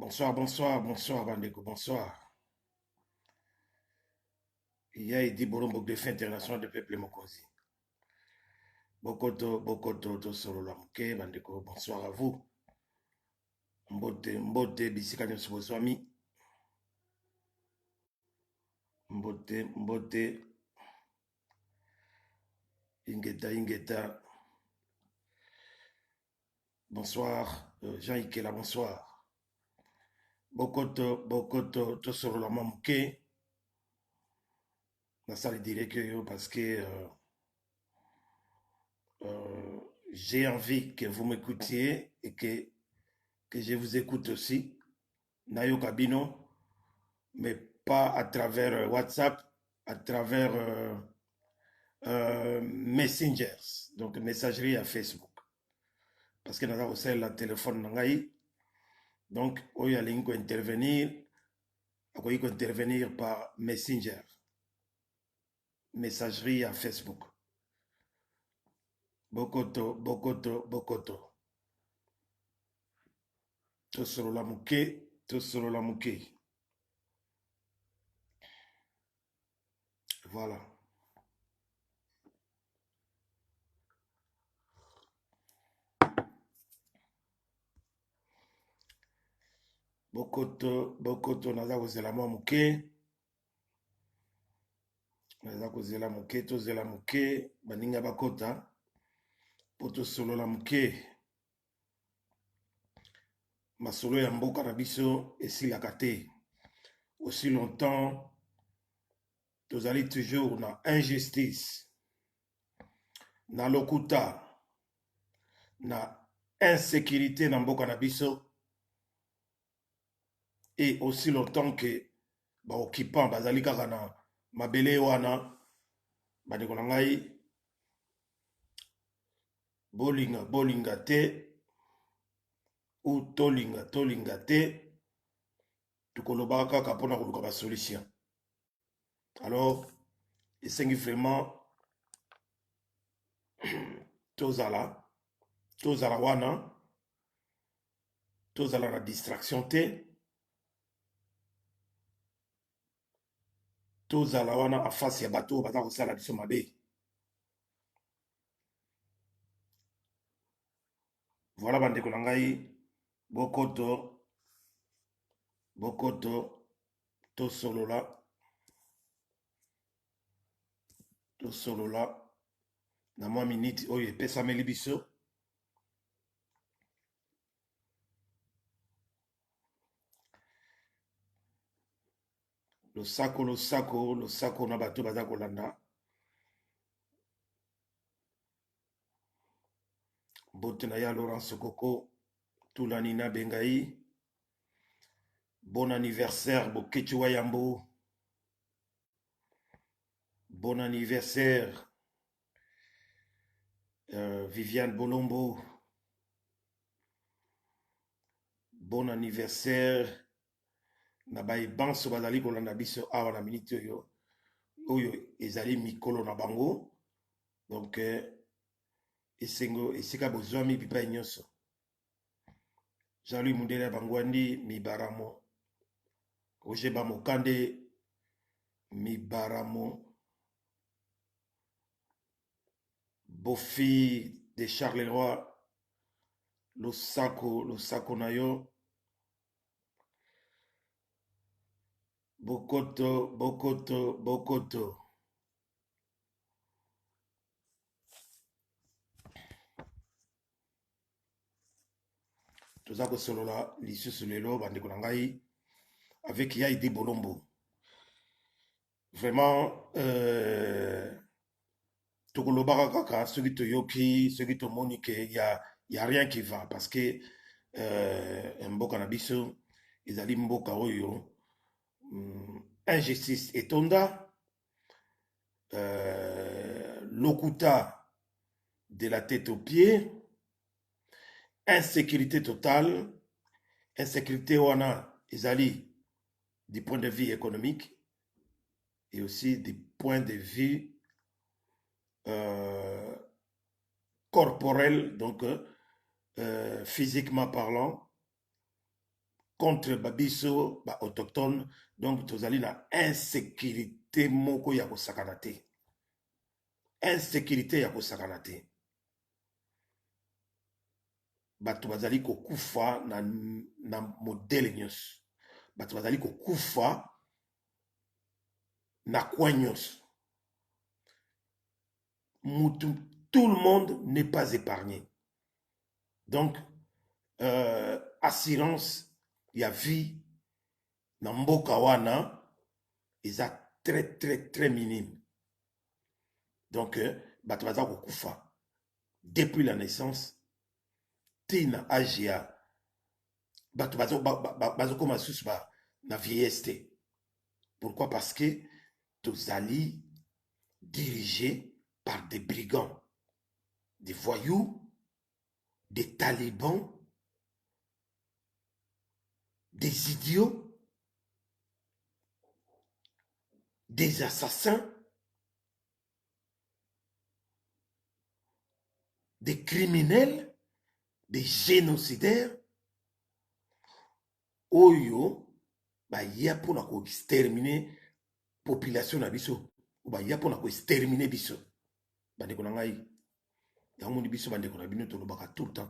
Bonsoir, bonsoir, bonsoir, Bandeko, bonsoir. Il y a Edi Bolombo de international de peuple Mokozi. Bokoto, Bokoto, Tosoro Lamuke, Bandeko, bonsoir à vous. Mbote, Mbote, Bisika Nyosuboswami. Mbote, Mbote, Ingeta, Ingeta. Bonsoir, Jean Ikela, bonsoir. Bokoto, Bokoto, Tosoro Lamuke. La salle dirait que parce que j'ai envie que vous m'écoutiez et que je vous écoute aussi. Nayo Kabino, mais pas à travers WhatsApp, à travers Messengers, donc messagerie à Facebook. Parce que nous avons aussi le téléphone nangai, donc il y a intervenir par Messenger, messagerie à Facebook. Bokoto, Bokoto, Bokoto. Tosoro la muke, Tosoro la muke. Voilà. Bokoto, Bokoto, naza kozela mwa muke. Naza kozela muke, tozela muke, baninga bakota. Po tosolola muke. Masolo ya mboka na biso esilaka te. Aussi longtemps, tozali toujours na injustice, na lokuta, na insécurité na mboka na biso, et aussi longtemps que baoccupant bazali kaka na mabele wana, bandeko na ngai, bolinga bolinga te, ou tolinga tolinga te, tokolobaka kaka mpona koluka ba solution. Alors, esengi vraiment tozala wana, tozala na distraction te, tozala wana afasi ya bato baza kosala biso mabe. Voilà bandeko na ngai, bokoto, bokoto, tosolola, tosolola, na mwa minute oyo epesameli biso. Losako na bato baza kolanda. Bote na ya Laurence Koko, Tulanina Bengai. Bon anniversaire, Bokechi Wayambo. Bon anniversaire, Viviane Bolombo. Bon anniversaire, Nabaye Banso bazali kolanda biso awa na minute oyo. Oyo ezali mikolo na bango. Donc, esengo esika bozwami bipai nyonso. Jean-Louis Mundele Bangwandi, Mibaramo. Roger Bamokande, Mibaramo. Bofi de Charleroi, Losako Nayo. Bokoto, Bokoto, Bokoto. Tozako solola lisusu lelo bandeko na ngai avec Yaidi Bolombo. Vraiment, tokolobaka kaka soki toyoki, soki tomoni ke y a rien qui va parce que mboka na biso ezali mboka oyo injustice etonda, lokuta de la tête aux pieds, insécurité totale, insécurité wana ezali du point de vue économique et aussi du point de vue corporel, donc physiquement parlant, contre babiso ba autochtone. Donc tozali na insécurité moko ya kosakana te. Insécurité ya kosakana te. Bato bazali kokufa na modele nyonso. Bato bazali kokufa na kwa nyonso. Tout le monde n'est pas épargné. Donc, assurance ya vie na mboka wana eza très très très minime. Donc, bato baza kokufa depuis la naissance tina âge ya bato bazo koma susu ba na vieillesse te. Pourquoi? Parce que tozali dirigé par des brigands, des voyous, des talibans, des idiots, des assassins, des criminels, des génocidaires. Oyo ba ya pona ko exterminer population na biso, ba ya pona ko exterminer biso. Bande ko ngai ya moni biso bande ko na bino to lobaka tout le temps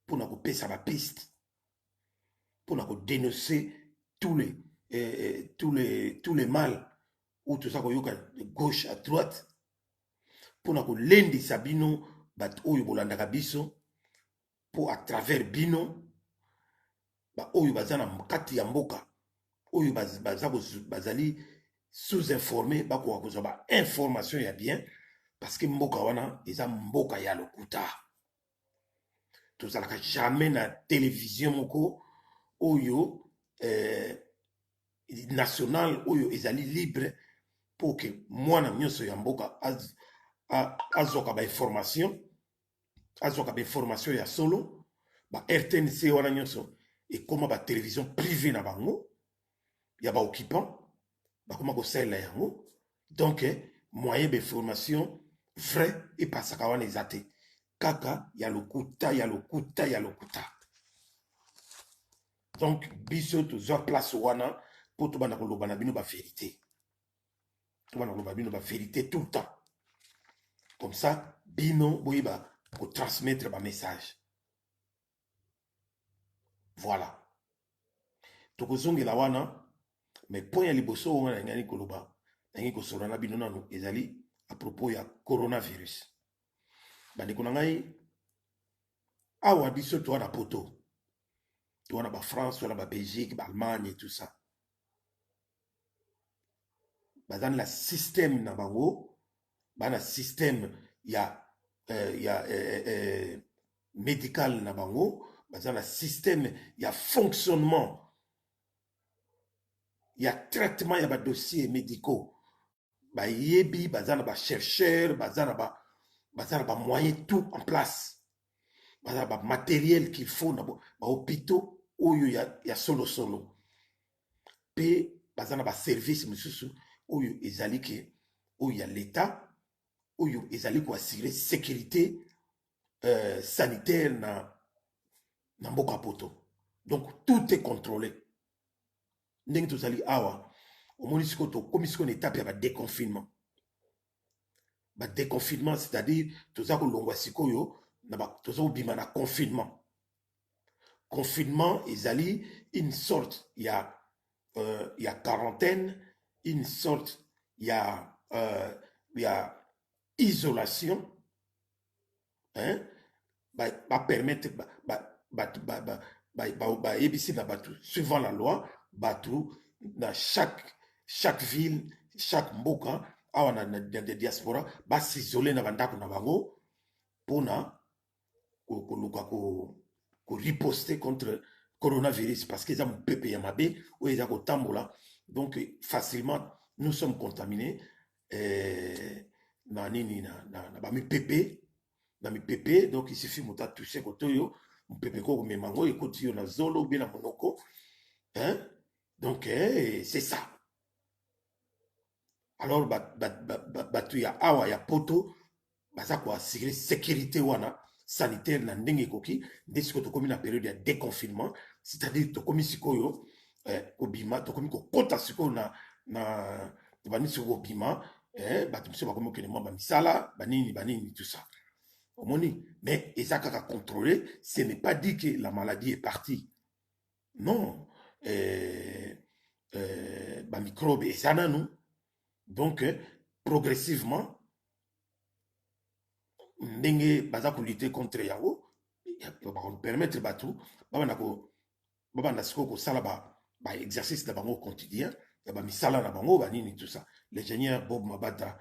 pona ko pesa ba piste, pona ko dénoncer tous les mal ou tout ça ko yoka de gauche à droite, pona ko lendisa bino bat oyo bolandaka biso po à travers bino ba oyo bazana mkati ya mboka oyo bazali sous-informé bako kozwa ba information ya bien parce que mboka wana eza mboka ya lokuta. Tozalaka jamais na télévision moko oyo national oyo ezali libre pour que mwana nyonso ya mboka azoka ba information ya solo. Ba RTNC wana nyonso et comment ba télévision privée na bango ya ba occupant ba comment ko sala yango. Donc moyen d'information vrai et pasaka wana ezate kaka ya lokuta. Donc biso tozwa place wana pour to bana koloba na bino ba vérité. To bana koloba bino ba vérité tout le temps. Comme ça bino boyiba pour transmettre ba message. Voilà. Tokozongela wana mais point ya liboso wana ngani koloba ngi kosola na bino nanu ezali à propos ya coronavirus. Bandeko na ngai awa biso to wana poto to wana ba France wana ba Belgique ba Allemagne et tout ça bazana la système na bango bana système ya médical na bango bazana système ya fonctionnement ya traitement ya ba dossiers médicaux ba yebi bazana ba chercheurs bazana ba moyens tout en place bazana ba matériel qu'il faut na ba hôpitaux oyo ya solo pe bazana ba service mususu oyo ezali ke oyo ya l'état oyo ezali ko assurer sécurité sanitaire na mboka poto. Donc tout est contrôlé. Ndenge tozali awa omoni siko to komisiko na étape ya ba déconfinement. Ba déconfinement c'est-à-dire toza ko longwa sikoyo na ba toza obima na confinement. Confinement ezali une sorte ya quarantaine, une sorte ya isolation, hein, ba permettre ebisi na batu suivant la loi batu dans chaque ville, chaque mboka awa na diaspora ba s'isoler na bandako na bango pona ko riposter contre coronavirus parce qu'ils ont peuple ya mabe ou ils ont tambola. Donc facilement nous sommes contaminés na nini na ba mi pepe. Donc il suffit muta toucher kotoyo pepe ko memango et kotiyo na zolo bien na monoko, hein. Donc c'est ça. Alors batu ya awa ya poto baza ko assurer sécurité wana sanitaire na ndenge koki ndesiko to komi na période ya déconfinement c'est-à-dire tokomi sikoyo obima tokomi kokota sikoyo na bani sikoyo obima bato mosusu bakomi okende mwa bamisala banini tout ça omoni. Mais eza kaka contrôlé, ce n'est pas dit que la maladie est partie, non. Bamicrobe eza nanu, donc progressivement ndenge baza kolutter contre yango bakopermettre bato babanda sikoyo kosala baexercice na bango quotidien ya bamisala na bango banini tout ça. L'ingénieur Bob Mabata,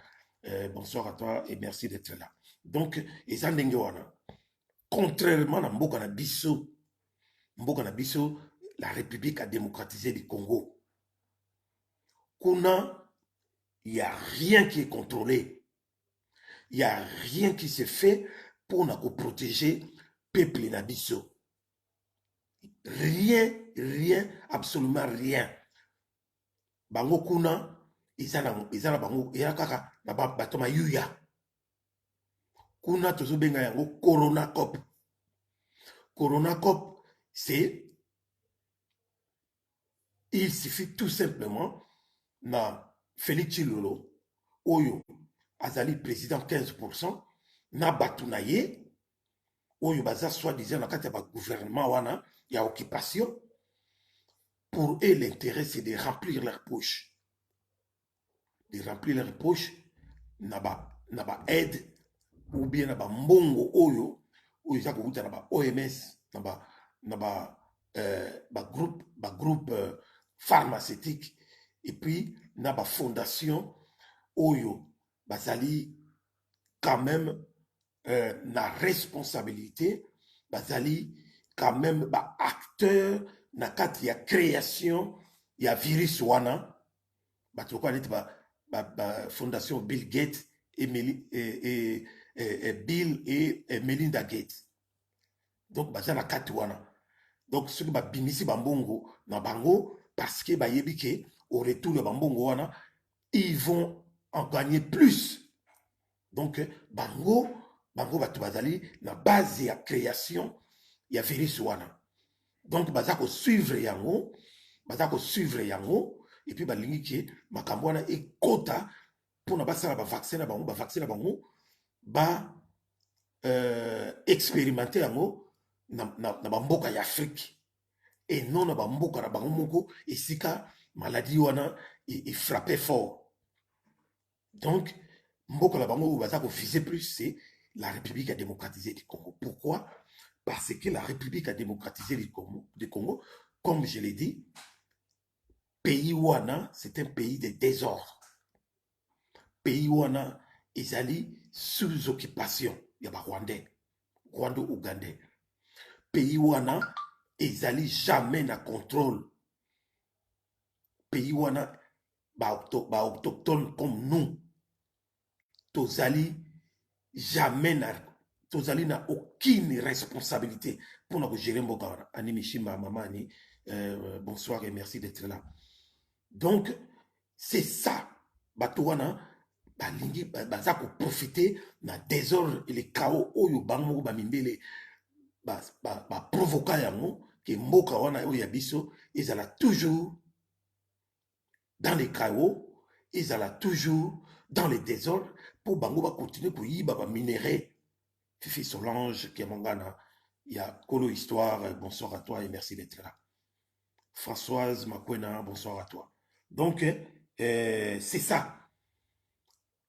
bonsoir à toi et merci d'être là. Donc eza ndenge wana, contrairement na mboka na biso, la République a démocratisé du Congo. Kuna, il n'y a rien qui est contrôlé. Il n'y a rien qui se fait pour protéger le peuple nabiso. Rien, absolument rien. Bango kuna, izana bango, kaka na batoma yuya. Kuna tozo benga yango Corona Cop. Corona Cop, c'est, il suffit tout simplement na Félix Tshilolo, oyo azali président 15%, na batunaye, oyo baza soi-disant na kati ya gouvernement wana, ya occupation. Pour eux, l'intérêt, c'est de remplir leur poche. De remplir leur poche, na ba aide, ou bien na ba mbongo oyo za kokuta na ba OMS, na ba groupe pharmaceutique, et puis na ba fondation oyo bazali quand même na responsabilité, bazali quand même ba acteur na kati ya création ya virus wana, bato kwa neti ba fondation Bill Gates et Bill et Melinda Gates. Donc baza na kati wana. Donc ceux qui ba bimisi bambongo na bango, parce que ba yebike au retour de bambongo wana, ils vont en gagner plus. Donc bango bato bazali na base ya création ya virus wana. Donc baza ko suivre yango, et puis balingi ke makambo wana ekota pour na basala ba vaccin na bango expérimenter yango na bamboka ya Afrique, et non na bamboka na bango moko esika maladie wana et frappait fort. Donc mboka na bango baza ko viser plus, c'est la République a démocratisé du Congo. Pourquoi? Parce que la République a démocratisé du Congo, comme je l'ai dit, pays wana, c'est un pays de désordre. Pays wana, ils allaient sous occupation. Il y a pas Rwandais, Rwando-Ougandais. Pays wana, ils allaient jamais na contrôle. Pays wana, autochtones comme nous, tous allaient jamais na aucune responsabilité pour nous gérer Mboka. Animishima Mamani, bonsoir et merci d'être là. Donc, c'est ça. Batouana, balingi, baza ko profiter na désordre et le chaos oyo bango bamimbele provoquer yango que Mboka wana oyo biso, ils allaient toujours dans le chaos, ils allaient toujours dans le désordre pour bango ba continuer pour y ba minérer. Fifi Solange, Kemongana, il y a Colo Histoire, bonsoir à toi et merci d'être là. Françoise Makwena, bonsoir à toi. Donc, c'est ça.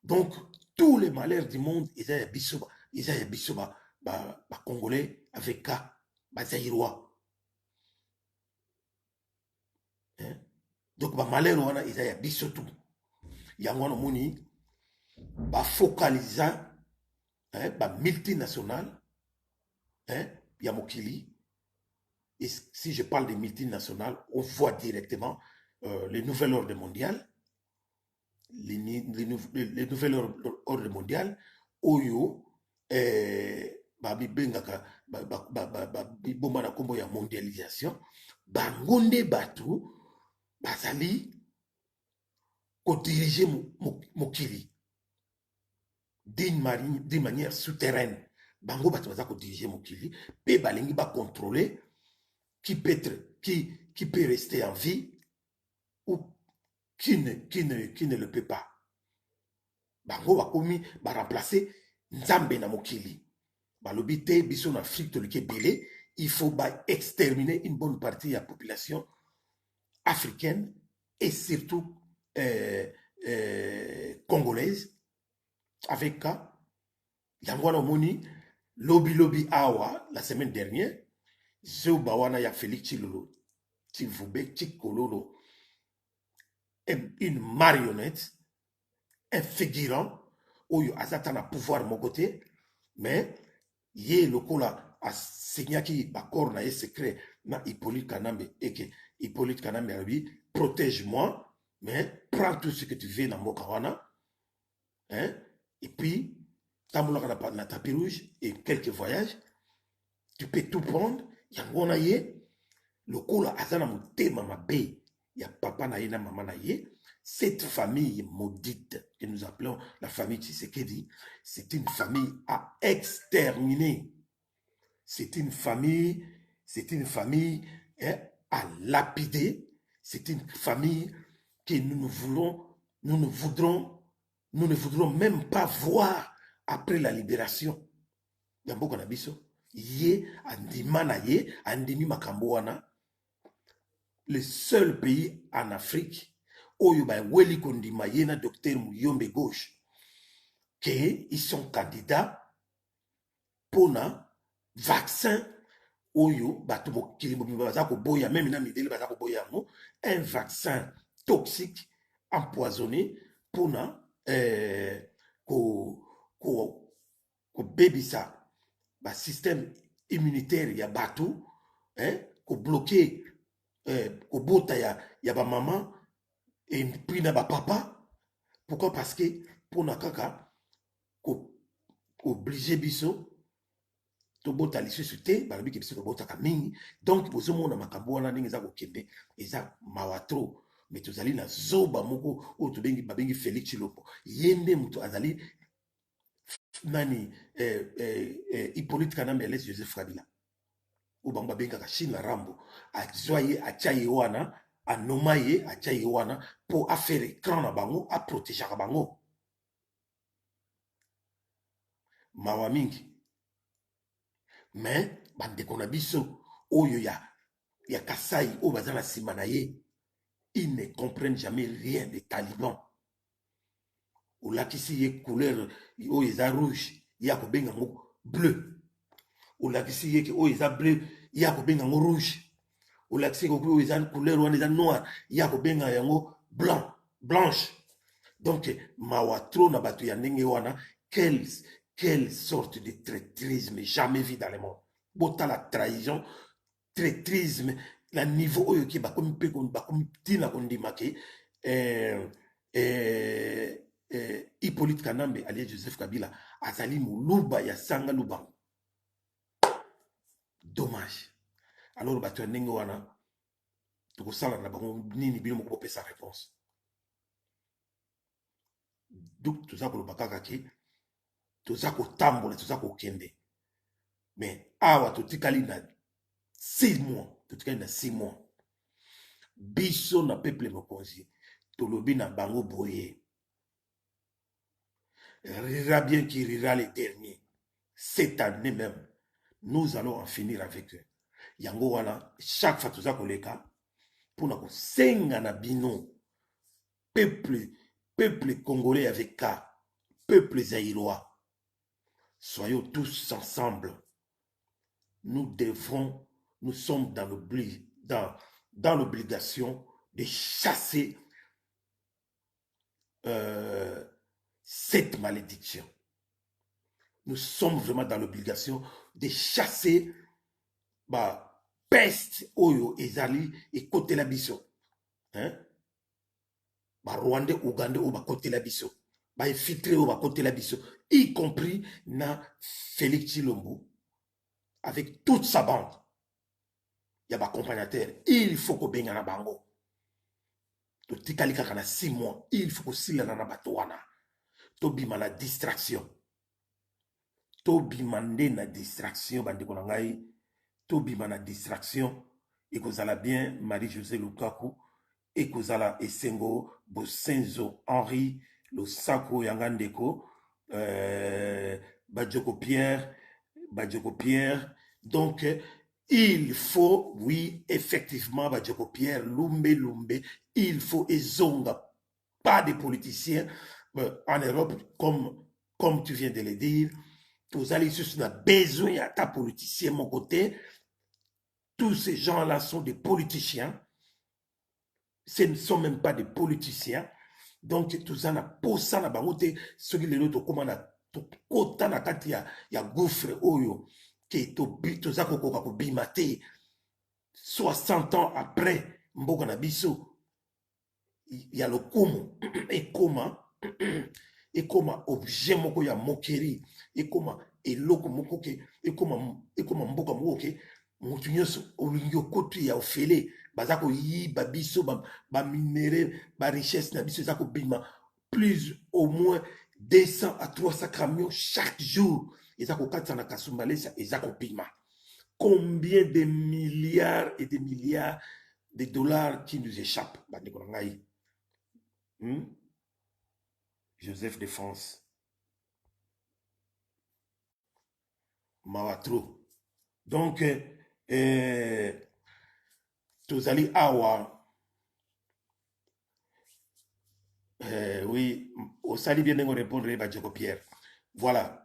Donc, tous les malheurs du monde, ils ont bisoba, Congolais avec K, Zaïrois. Donc, malheur, ils ont bisotou. Yango moni, focalisant. Multinationales, Yamokili. Et si je parle de multinationales, on voit directement les nouvelles ordres mondiales. Les nouvelles ordres mondiales, Oyo, Bibomana Kombo ya mondialisation, Bangonde Batu, Bazali, ko diriger Mokili. D'une manière souterraine. Bango bato baza ko diriger Mokili, pe balingi ba contrôler qui peut rester en vie ou qui ne le peut pas. Bango bakomi ba remplacer nzambe na mokili. Balobi te biso en Afrique to leke belé, il faut ba exterminer une bonne partie de la population africaine et surtout congolaise avec Yangwana Moni lobby awa la semaine dernière Zeu Bawana ya Félix Chilolo Chivoube Chikololo une marionnette un figurant oyo azata na pouvoir mon côté mais ye lokola a signaki bakor na ye secret na Hippolyte Kanambe et que Hippolyte Kanambe a dit protège-moi mais prends tout ce que tu veux dans Mokawana hein et puis tamulaka na tapis rouge et quelques voyages tu peux tout prendre yango na ye lokola azana mutema mabe ya papa na ye na maman na ye. Cette famille maudite que nous appelons la famille Tshisekedi, c'est une famille à exterminer. C'est une famille hein, à lapider. C'est une famille que nous ne voudrons même pas voir après la libération. Yambo Konabiso, Yé, Andima na ye, Andimi Makamboana, le seul pays en Afrique oyo ba weli kondima yena docteur Muyombe Gauche que ils sont candidats pour na vaccin oyo bato mokili mobimba baza ko boya même na midele baza ko boya mo un vaccin toxique empoisonné pour na ko bebisa ba système immunitaire ya bato hein ko bloquer ko bota ya ba maman et puis na ba papa. Pourquoi? Parce que pour na kaka obligé biso to bota lisusu te balobi ke biso to bota ka mingi donc bozo mona makambo wana ndenge za ko kende eza mawatro mais tozali na zoba moko o to bengi babengi Félix Chilombo yende muto azali nani Hippolyte Kanambe Alex Joseph Kabila o bango babenga ka Chine Rambo azwaye achaye wana anomaye achaye wana pour affaire écran na bango a protéger bango mawa mingi mais bandeko na biso oyo ya Kasai o bazana sima na ye ils ne comprennent jamais rien des talibans ou là qui si couleur o eza rouge ya ko benga ngo bleu ou là qui si o eza bleu ya ko benga ngo rouge ou là qui si ko eza couleur wana eza noir ya ko benga yango blanche donc mawatro na bato ya ndenge wana quelle sorte de traîtrisme jamais vu dans le monde. Bota la trahison, traîtrisme, la niveau oyo ki bakomi pe kon bakomi tina kondima ke Hippolyte Kanambe alias Joseph Kabila azali muluba ya sanga lubango. Dommage. Alors bato ya ndenge wana tokosala na bango nini bino moko pesa réponse. Donc tout ça ko lobaka ke toza kotambola toza kokende mais awa totikali na 6 mois totikali na 6 mois biso na peuple mokonzi tolobi na bango boye rira bien qui rira les derniers cette année même nous allons en finir avec eux yango wana chaque fois toza koleka pour na kosenga na bino peuple congolais avec ka peuple zaïrois. Soyons tous ensemble. Nous sommes dans l'obligation de chasser cette malédiction. Nous sommes vraiment dans l'obligation de chasser la peste oyo ezali et côté la biso. Hein? Rwandais, Ougandais, ou côté la biso. Infiltré au côté la biso, y compris na Félix Chilombo avec toute sa bande. Il y a des accompagnateurs. Il faut que benga na bango. To tikali kaka na 6 mois. Il faut que sila na batouana. To bima na distraction. To bima na distraction bandeko na ngai. To bima na distraction et kozala bien Marie-José Lukaku et kozala Esengo Bosenzo Henri Losako Yangandeko Badjoko Pierre donc il faut oui effectivement Badjoko Pierre Lumbe il faut ezonga pas des politiciens en Europe comme tu viens de le dire. Tous allez sur a besoin à ta politicien mon côté. Tous ces gens-là sont des politiciens. Ce ne sont même pas des politiciens. Donc, tous en a posé na bangote, ceux qui les autres commandent kota na kati ya gouffre oyo ke to zako koka ko bimate 60 ans après mboka na biso ya lokumu ekoma objet moko ya moquerie ekoma eloko moko ke ekoma mboka moko ke motu nyonso olingi okoti ya ofele baza koyiba biso baminere barichesse na biso eza kobima plus au moins 200 à 300 camions chaque jour eza kokatisa na kasumbalesa eza kobima combien de milliards et de milliards de dollars qui nous échappent bandeko na ngai Joseph de France Mawatro donc tozali awa oui osali bien ndenge répondre Badjoko Pierre voilà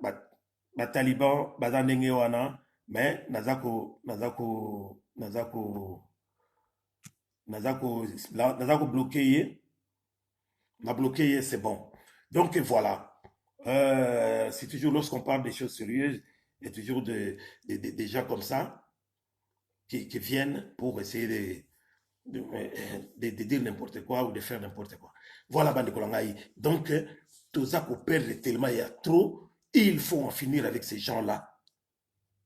bataliban baza ndenge wana mais nazako bloqué ye na bloqué ye c'est bon donc voilà c'est toujours lorsqu'on parle des choses sérieuses il y a toujours des gens comme ça qui viennent pour essayer de dire n'importe quoi ou de faire n'importe quoi. Voilà, bande Kolangaï. Donc, Toza ko perdre tellement, il y a trop. Il faut en finir avec ces gens-là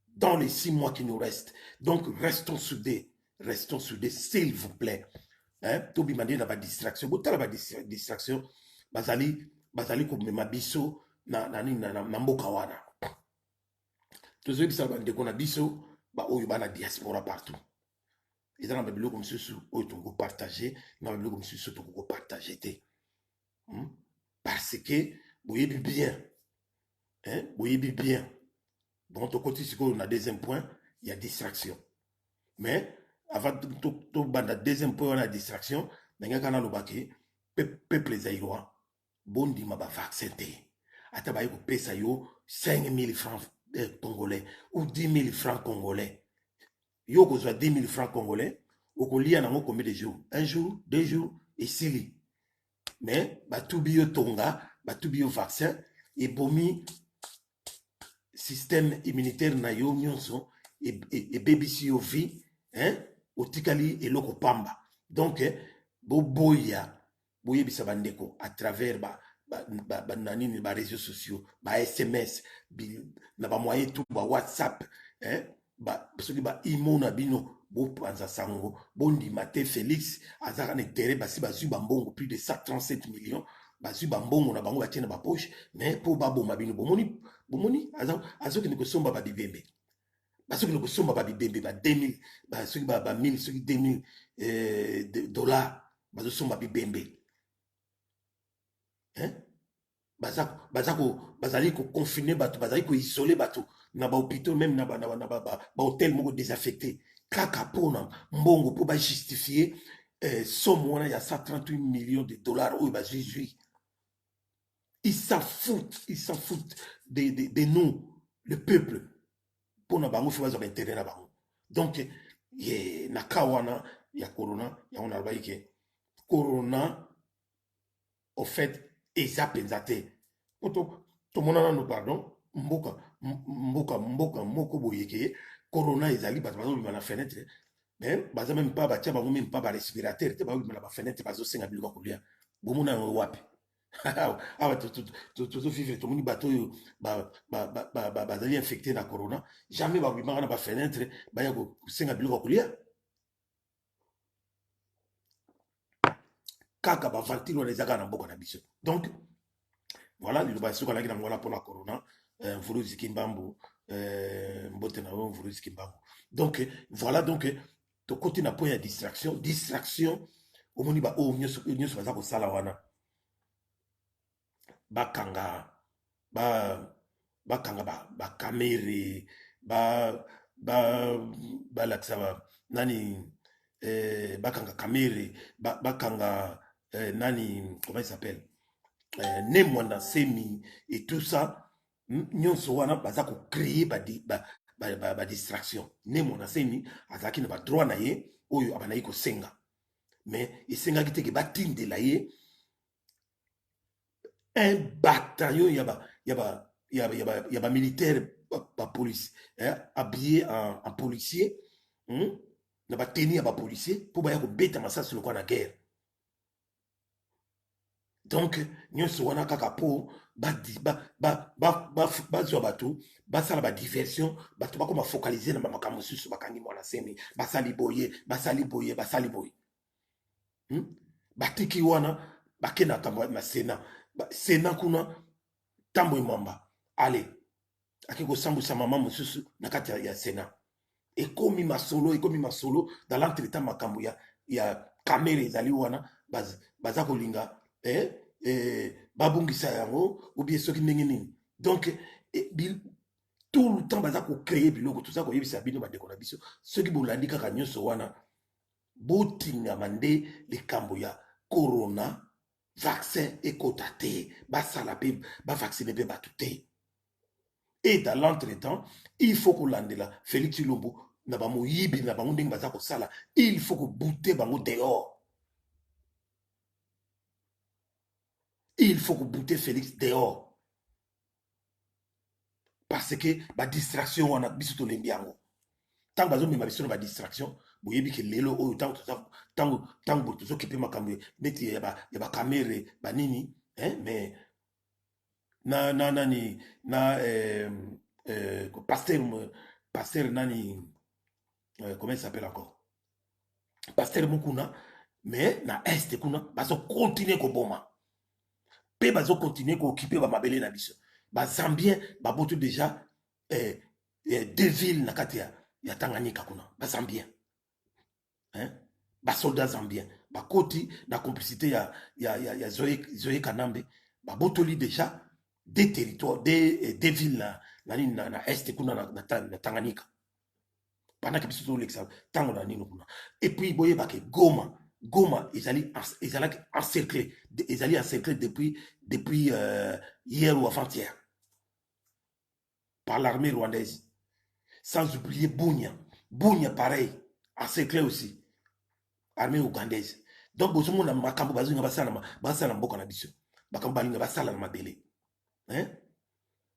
dans les 6 mois qui nous restent. Donc, restons soudés, s'il vous plaît. Tobi mandi na ba distraction. Botala ba distraction. Bazali ko mema biso na mboka wana. Tozo bisa bande ko na biso ba oyo bana diaspora partout. Et dans la Bible comme ceci, on peut partager, dans la Bible comme ceci, on peut partager. Parce que, vous voyez bien, Bon, ton côté, on a deuxième point, il y a distraction. Mais, avant de banda deuxième point, on a distraction, mais quand on a le baquet, peuple zaïrois, bon dit ma vaccin. Atabaye ko pesa yo 5 000 francs congolais ou 10 000 francs congolais. Yo ko 10 000 francs congolais, au lia nango combien de jours? 1 jour, 2 jours, et sili. Mais, batubi yo tonga, batubi yo vaccin, et bomi système immunitaire na yo nyonso, et bébisi yo vie, otikali et loko pamba. Donc, boya bisa bandeko, à travers nanini ba réseaux sociaux, ba SMS, na ba moyen tout, ba WhatsApp, soki ba imo na bino bopanza sango bondi mate Félix azaka na intérêt basi bazwi bambongo plus de 137 millions bazwi bambongo na bango batie na ba poche mais po baboma bino bomoni azoki ne kosomba ba bibembe basoki ne kosomba ba bibembe ba 2000 soki ba 1000 soki 2000 dollars bazosomba bibembe bazali ko confiner bato bazali ko isoler bato na ba hôpitaux même na ba hôtel moko désaffecté kaka pona mbongo po ba justifier somme wana ya 138 millions de dollars oyo bazui ils s'en foutent de nous le peuple pona bango faut bazwa intérêt na bango donc na kawana ya corona ya on a ke corona au fait eza penza te tomonana no pardon mboka moko boyeke corona ezali bato bazobima na fenêtre mais baza même pas batia bango même pas barespirateur te babima na bafenêtre bazosenga biloko kolia bomona yango wapi awa tozovivre tomoni bato oyo bazali infecté na corona jamais babimaka na bafenêtre baya kosenga biloko kolia kaka bavantile wana ezaka na mboka na biso donc voilà liloba soki alaki na ngwana mpona corona mvulu ziki mbambu mbote na yo mvulu ziki mbambu donc voilà donc to côté na point ya distraction omoni ba o nyonso baza kosala wana bakanga bakamere balakisa nani bakanga kamere bakanga nani comment il s'appelle Nemwanda Semi et tout ça nyonso wana baza ko créer ba distraction Nemwanda Semi azaki na ba droit na ye oyo abanayi ko senga mais esengaki te ke batindela ye un bataillon y a ba militaire ba police habillé en policier na ba tenue ya ba policier pour baya ko beta masasi lokwa na guerre. Donc nyonso wana kaka po bazwa bato basala ba diversion bato bakoma focaliser na makambo mosusu bakangi mwana Semi basali boye batiki wana bakenda tambo na Sénat kuna tambo imamba ale aki kosambusa mama mosusu na kati ya Sénat ekomi masolo dans l'entretemps makambo ya kamera ezali wana baza kolinga babungisa yango ou bien soki ndenge nini donc tout le temps baza kocréer biloko toza koyebisa bino bandeko na biso soki bolandi kaka nyonso wana botingama nde likambo ya corona vaccin ekota te basala mpe bavaccine mpe bato te. Et dans l'entretemps il faut kolandela Félix Tshilombo na bamoyibi na bango ndenge baza kosala il faut kobute bango dehors. Il faut que bouter Félix dehors. Parce que la distraction, on a biso to lembiango. Tant que vous avez une distraction, vous voyez que lelo o tant que vous qui ma caméra, neti ya ba caméra ba nini, mais pasteur nani comment il s'appelle encore? Pasteur Mukuna, mais na est kuna baso continuer ko boma. Pe bazo continuer ko occuper ba mabele na biso. Ba Zambien ba botu déjà deux villes na kati ya Tanganyika kuna. Ba Zambien. Ba soldats zambiens. Ba koti na complicité ya Zoé Kanambe. Ba botoli déjà des territoires des villes na est kuna na Tanganyika. Pendant que biso to l'exemple tango na nino kuna. Et puis boye ba ke Goma, ils allaient encercler depuis hier ou avant-hier par l'armée rwandaise. Sans oublier Bunia. Bunia, pareil, encerclé aussi. Armée ougandaise. Donc, vous avez makambo bazu basala mboka na biso. Makambo balinga basala na mabele.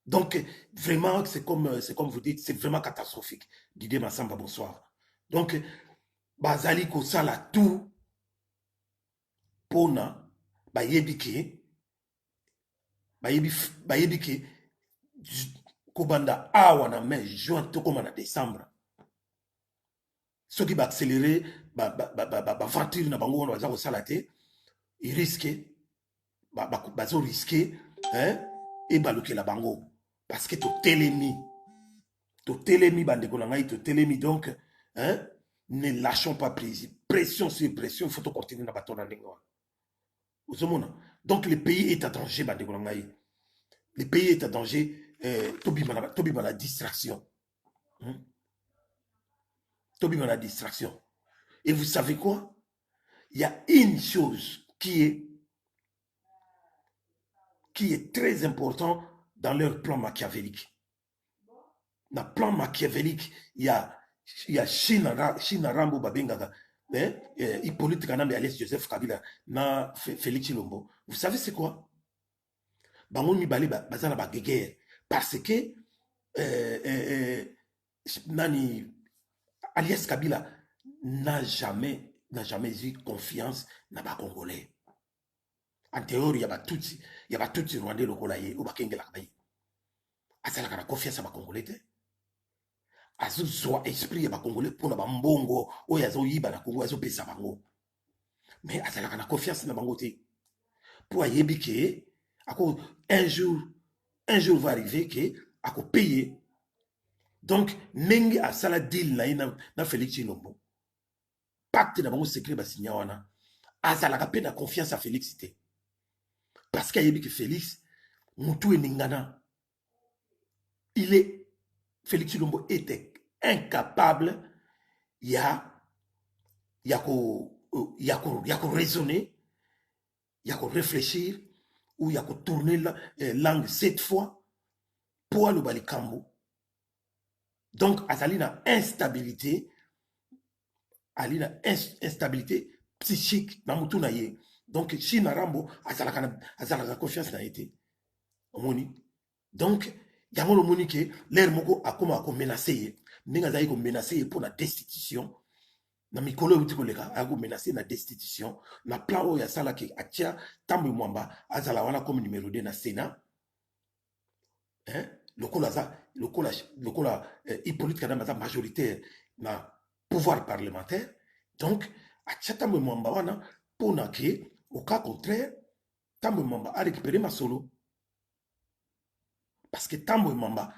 Donc, vraiment, c'est comme vous dites, c'est vraiment catastrophique. Didier Massamba, bonsoir. Donc, bazali ko sala tout pona bayebi ke kobanda awa na mai juin to koma na décembre soki ba accélérer ba voiture na bango wana baza kosala te il risque bazo risquer et balukela bango parce que to telemi bandeko na ngai to telemi donc ne lâchons pas prise pression sur pression il faut to continuer na bato na ndenge wana. Donc le pays est en danger, le pays est en danger, Tobi la distraction. Tobi la distraction. Et vous savez quoi? Il y a une chose qui est très importante dans leur plan machiavélique. Dans le plan machiavélique, il y a China Rambo Babengaka. Hippolyte Kanambe alias Joseph Kabila na Félix Tshilombo. Vous savez c'est quoi? Bango mibale bazana ba guerre parce que nani alias Kabila n'a jamais eu confiance na ba Congolais. En théorie, il y a tout Rwandais lokola ye ou ba kengela bayi. Asala kana confiance ba Congolais te. Azozwa esprit ya bakongolais pour na bambongo oyo azoyiba na Congo azopesa bango mais azalaka na confiance na bango te pour ayebi ke ako un jour va arriver ke ako payer donc ndenge asala deal na Félix Tshilombo pacte na bango secret basigna wana azalaka pe na confiance à Félix te parce qu'ayebi que Félix mutu eningana il est Félix Tshilombo était incapable ya raisonner, il y a réfléchir ou il y a tourner la langue 7 fois pour le balikambo. Donc azali na instabilité, instabilité psychique na mutu na ye. Donc si na rambo azalaka confiance na été omoni. Donc yango lo moni ke l'air moko akoma ko menacer ndinga zali ko menacer pour la destitution na mikolo uti koleka ako menacer na destitution na plan o ya sala ke atia Tambwe Mwamba azala wana comme numéro 2 na Sénat hein lokola Hippolyte Kadamba za majoritaire na pouvoir parlementaire. Donc atia Tambwe Mwamba wana pour na ke au cas contraire Tambwe Mwamba a récupéré Masolo parce que Tambwe Mwamba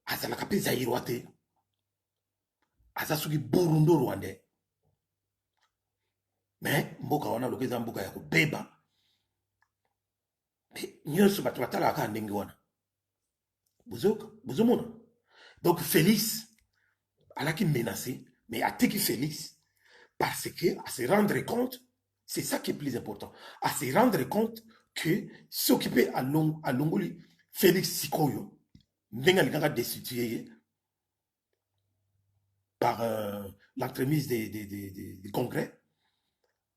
azala kapé zaïrois te azasuki Burundo Rwandais. Mais mboka wana lokeza mboka ya kubeba nyonso bato batalaka ndenge wana bozomona. Donc Félix alaki menacé mais ateki Félix parce que à se rendre compte, c'est ça qui est plus important, à se rendre compte que s'occuper à Longoli Félix Sikoyo ndenge alingaka destitué par l'entremise des congrès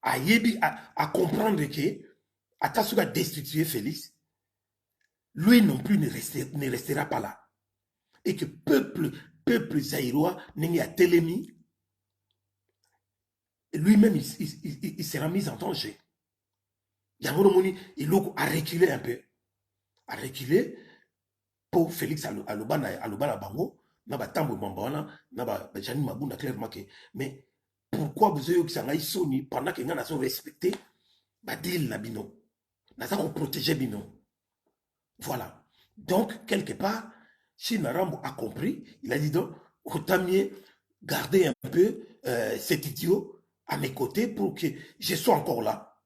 à comprendre que Atasuga destitué Félix, lui non plus ne restera pas là. Et que peuple zaïrois n'est à Télémi, lui-même il sera mis en danger. Yangonomoni, il a reculé un peu. A reculé pour Félix Alobana Bango, n'a Tambwe Mwamba, n'a Jani Mabunda clairement que. Mais pourquoi vous avez eu Sony pendant que nous avons respecté Badil Nabino, nous avons protégé Bino. Voilà. Donc, quelque part, si Narambo a compris, il a dit donc, autant mieux garder un peu cet idiot à mes côtés pour que je sois encore là.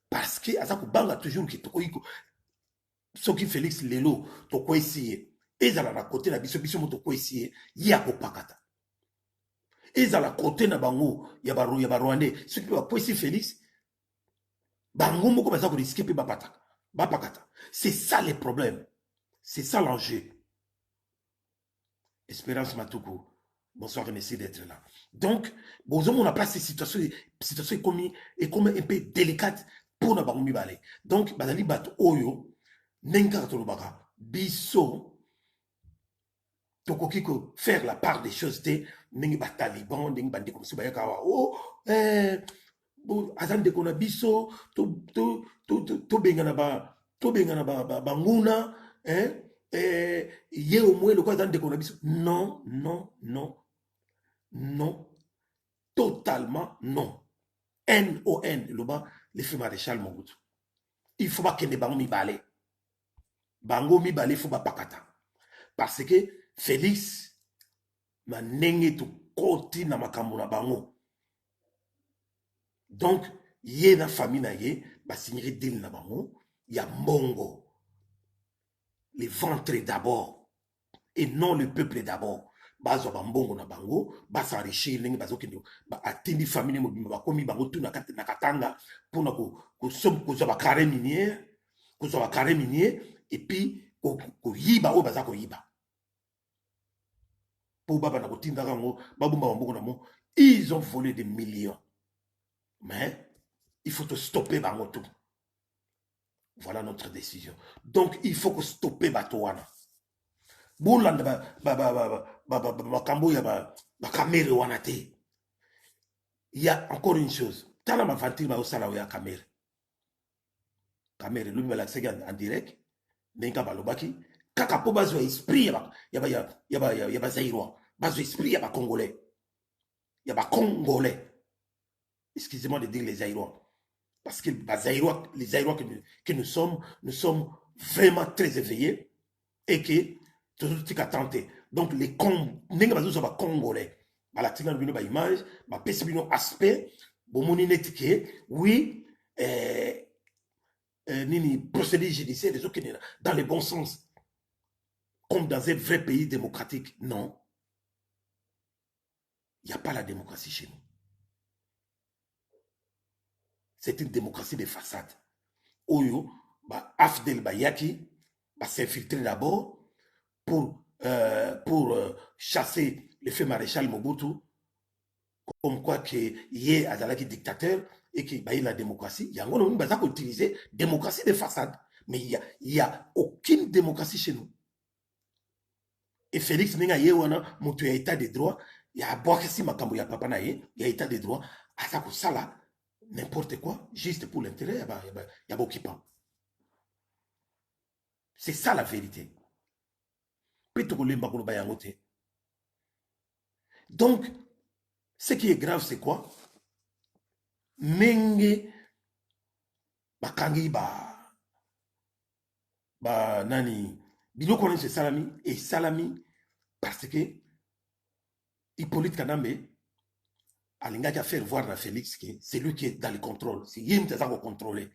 Parce que Azako Banga toujours qui tokoiko, ce qui Félix Lelo, toko essayer, et à la côté la biso toko essayer, yako pakata. Et à la côté na bango ya Rwandais ce qui va poser Félix bango moko baza ko risquer pe bapakata. C'est ça le problème, c'est ça l'enjeu. Espérance Matuku, bonsoir, merci d'être là. Donc bonjour, on a placé situation est comme un peu délicate pour na bango mibale. Donc bazali bat oyo nenga tolobaka biso tokoki ko faire la part des choses te ndenge ba taliban ndenge bandi comme ça bayaka oh azande kona biso to bengana ba banguna ye au moins le quoi azande kona biso non totalement non. N-O-N le bas le fait maréchal Mobutu. Il faut pas que ne bango mi balé faut pas pakata parce que Félix na nenge to koti na makambo na bango. Donc yé na famille na yé ba signer deal na bango ya mbongo, le ventre d'abord et non le peuple d'abord. Bazo ba mbongo na bango ba s'enrichir nenge bazo kendo ba atindi famille mo ba komi bango tout na katanga pour na ko ba carré minier et puis ko yiba o baza ko yiba. Ils ont volé des millions. Mais il faut te stopper dans tout. Voilà notre décision. Donc il faut que stopper Batouana. Il y a encore une chose. Tana ma vantir ma osala ya caméra. Caméra lui me la en direct. Nenga balobaki. Kaka po bazo esprit yaba zaïrois. Bazo esprit yaba congolais. Yaba congolais. Excusez-moi de dire les zaïrois. Parce que les zaïrois que nous sommes vraiment très éveillés et que tout est tenté. Donc les nenga bazo yaba congolais. balatinga bino ba image ba pesi bino aspect bomoni neti ke oui nini procédé judiciaire des autres dans le bon sens comme dans un vrai pays démocratique. Non, il n'y a pas la démocratie chez nous. C'est une démocratie de façade. Oyo, bah, Afdel Bayaki va s'infiltrer d'abord pour chasser le fait maréchal Mobutu, comme quoi qu'il y a un dictateur et qu'il y a la démocratie. Il y a un utiliser démocratie de façade. Mais il n'y a aucune démocratie chez nous. Et Félix Nenga Yewana, mon état de droit, il y a Boakasi Makambo, il y a Papa Naye, il y a état de droit, à ça ça là, n'importe quoi, juste pour l'intérêt, il y a Bokipan. C'est ça la vérité. Donc, ce qui est grave, c'est quoi? Nenge Bakangi nani biloko wana c'est salami et salami parce que Hippolyte Kanambe alingaki à faire voir à Félix que c'est lui qui est dans le contrôle, c'est lui qui est contrôler.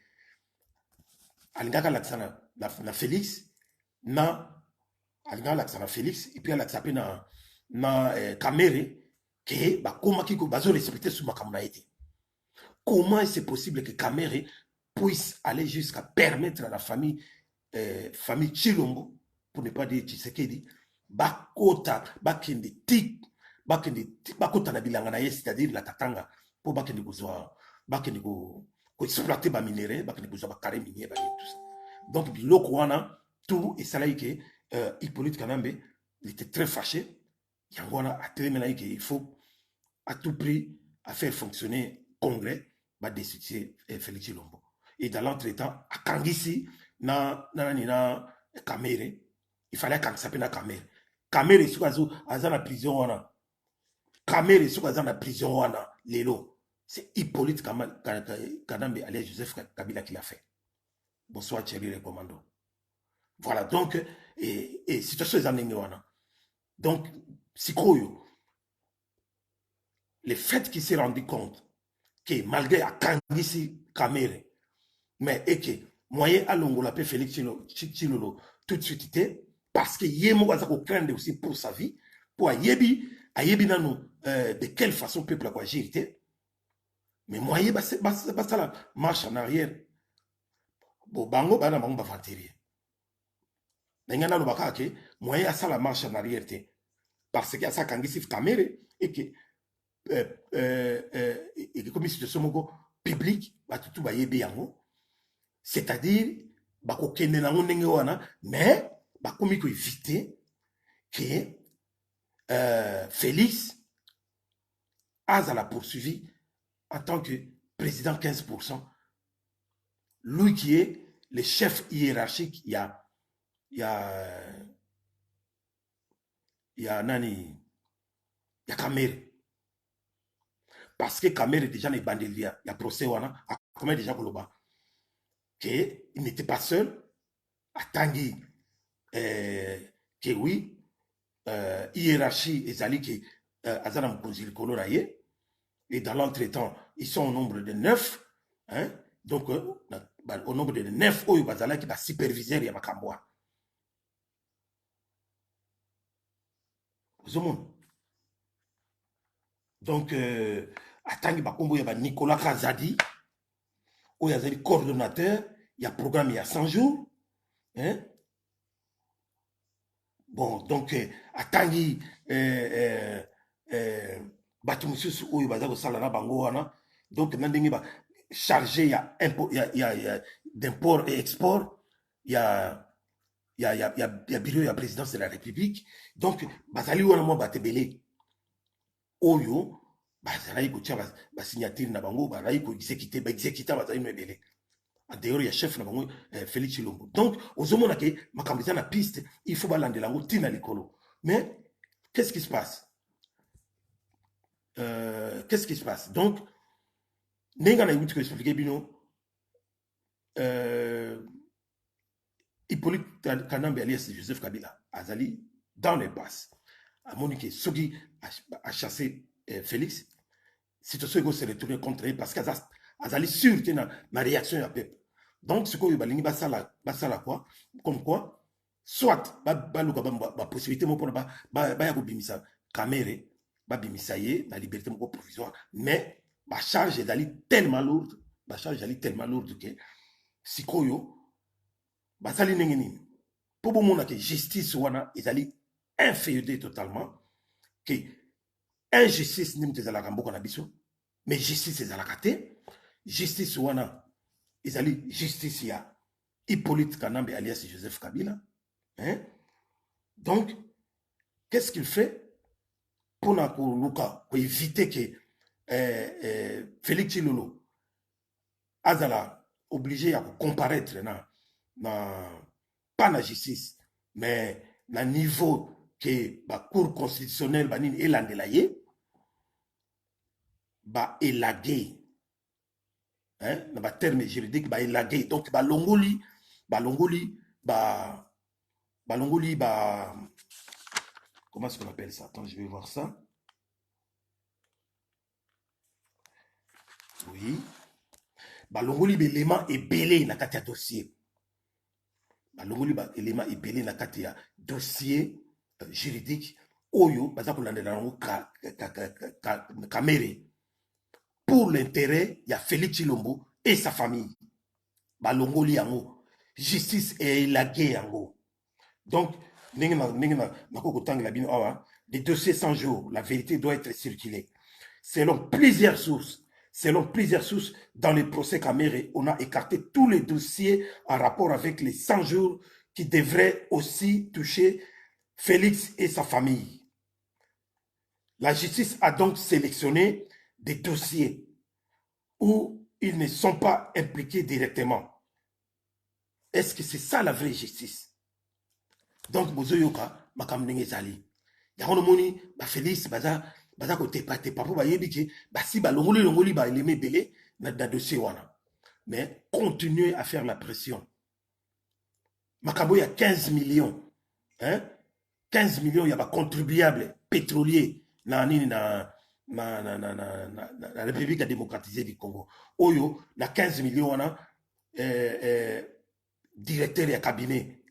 Alingaka laksana na Félix na alingaka laksana Félix et puis alaksape na Kamere que bakoma kiko bazo respecter sous makamuna été. Comment c'est possible que Kamere puisse aller jusqu'à permettre à la famille Chilombo, pour ne pas dire Tshisekedi, bakota bakende tik bakota na bilanga na ye, c'est-à-dire la Katanga, pour bakende ko exploiter ba minéraux, bakende ko ba carré minier ba tout ça. Donc biloko wana tout et ça là que Hippolyte Kanambe il était très fâché. Yangwana a tellement là qu'il faut à tout prix à faire fonctionner congrès ba destituer Félix Chilombo. Et dans l'entretemps à Kangisi na Kamere, il fallait qu'on s'appelle na Kamere. Kamere sous azana prison wana. Kamere sous azana prison wana lelo. C'est Hippolyte Kanambe alias Joseph Kabila qui l'a fait. Bonsoir Thierry le commando. Voilà donc et situation zanenge wana. Donc Sikoyo, le fait qu'il s'est rendu compte que malgré à Kangisi Kamere, mais et que moyen à Longola peut Félix Chilolo tout de suite parce que Yemo va craindre aussi pour sa vie, pour Ayebi nano de quelle façon peuple a quoi agir. Mais moyen basta la marche en arrière. Bon bango bana bango bavantirie. N'engana lo bakake moyen à ça la marche en arrière parce qu'il y a ça Kangisi Kamere et que et comme situation moko public ba tout ba yebi yango. C'est-à-dire, mais il faut éviter que Félix a la poursuivi en tant que président 15%. Lui qui est le chef hiérarchique, il y a Kamere. Parce que Kamere est déjà les bandeliers, il y a procès, il y a combien déjà pour le bas? qu'il n'était pas seul, à Tanguy, que oui, hiérarchie, ezali que Azana Mkonzili Koloraye, et dans l'entretemps, ils sont au nombre de 9, hein, donc au nombre de 9, Oyo Bazala qui va superviser ya Makamboa. Donc, à Tanguy Bakombo, il y a Nicolas Kazadi, où il y a des coordonnateurs, il y a programme il y a 100 jours. Hein? Bon, donc, à Tanguy, Batumsus, où il y a des salariés bangoana, donc, il y a chargé, il y a d'import et export, il y a bureau, il y a présidence de la République. Donc, Bazali ou moi Batebele, Oyo, Bazali ko tia ba signature na bango, Bazali ko exécuter, Bazali mebele. En dehors, il y a chef Félix Chilombo. Donc, aux hommes qui ont la piste, il faut balander la routine à l'école. Mais, qu'est-ce qui se passe? Qu'est-ce qui se passe? Donc, Nenga eu que expliquer bino Hippolyte Kanambe alias Joseph Kabila Azali dans les passes. à Monique, ceux qui a chassé Félix, situation se retourner contre eux parce qu'elles allaient sûr que la réaction à peuple. Donc, ce qu'on va faire, quoi, comme quoi, soit, la possibilité pour ba bimisa caméra, ba bimisa la liberté provisoire, mais la charge est tellement lourde, la charge est tellement lourde que si koyo, ba sali nengeni, pour bon monde que justice wana, ils allaient inféodé totalement, que injustice n'est pas la rambo na biso, mais justice est la kate, justice wana, ils allaient justice ya Hippolyte Kanambe alias Joseph Kabila. Hein? Donc, qu'est-ce qu'il fait pour éviter que Félix Chilolo azala obligé à comparaître pas la justice, mais le niveau que la Cour constitutionnelle va élaguer, va élaguer, hein, dans le terme juridique, va élaguer. Donc, va longoli, comment est-ce qu'on appelle ça? Attends, je vais voir ça. Oui. Balongoli l'élément est belé dans le dossier. Balongoli l'élément est belé dans le dossier juridique. Oyo, pour l'intérêt, il y a Félix Chilombo et sa famille. Balongoli yango. Justice est élaguée yango. Donc, des dossiers 100 jours, la vérité doit être circulée. Selon plusieurs sources, dans le procès Kamere, on a écarté tous les dossiers en rapport avec les 100 jours qui devraient aussi toucher Félix et sa famille. La justice a donc sélectionné des dossiers où ils ne sont pas impliqués directement. Est-ce que c'est ça la vraie justice? Donc, bozoyoka, makamnenge zali. Yakono moni, Félix, baza kote pate papo ba yebi ke si ba longoli ba eleme belé na dossier wana, mais continuez à faire la pression. Makabo ya 15 millions, hein, 15 millions il y a ba contribuable pétrolier na la République démocratisée du Congo. Oyo na 15 millions wana directeur ya cabinet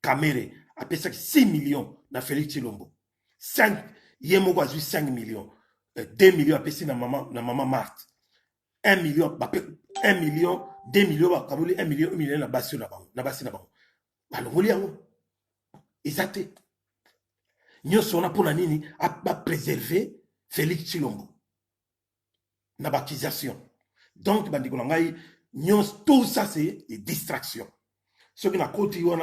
Kamere appelle ça 6 millions na Félix Chilombo. 5 Yemoko a 5 millions. 2 millions à na maman Marthe. 1 million, 1 million, 2 millions, 1 million, 1 million na basi na bango. Na basi na bango. Balongoli yango. Exacté. Nyonso on a pour la nini à préserver Félix Chilombo. Na bakisation. Donc, bandikolangai, tout ça c'est des distractions. Ce qui n'a pas côté pour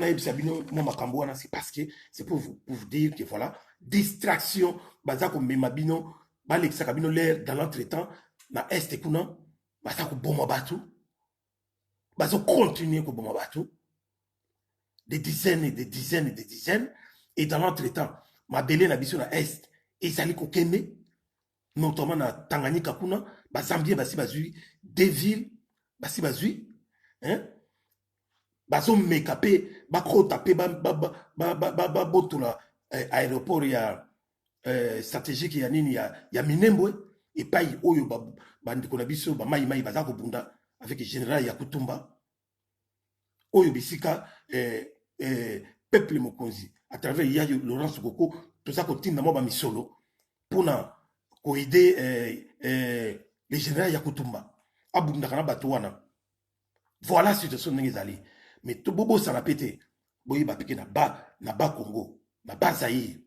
c'est parce que c'est pour vous dire que voilà, distraction, bazako memabino, balexakabino l'air dans l'entretemps, na est kuna, bazako bomabatu, bazako continuer ko bomabatu, des dizaines et des dizaines et des dizaines, et dans l'entretemps, ma belé na biso na est, et sali ko kende, notamment na Tanganyika kuna, bazambie basi bazui, des villes, basi bazui, hein? Bazo mekapé bako tapé botula aéroport ya stratégique ya nini ya Minembwe et pai oyo bandiko na biso ba mai baza ko bunda avec général Yakutumba oyo bisika peuple mokonzi à travers Yayo Laurence Koko tout ça ko tinda mo ba misolo pona ko aider le général Yakutumba abunda kana bato wana. Voilà situation ndenge ezali. Mais tout bobo ça l'a pété. Boyi ba piqué na bas Congo, na bas Zaïre.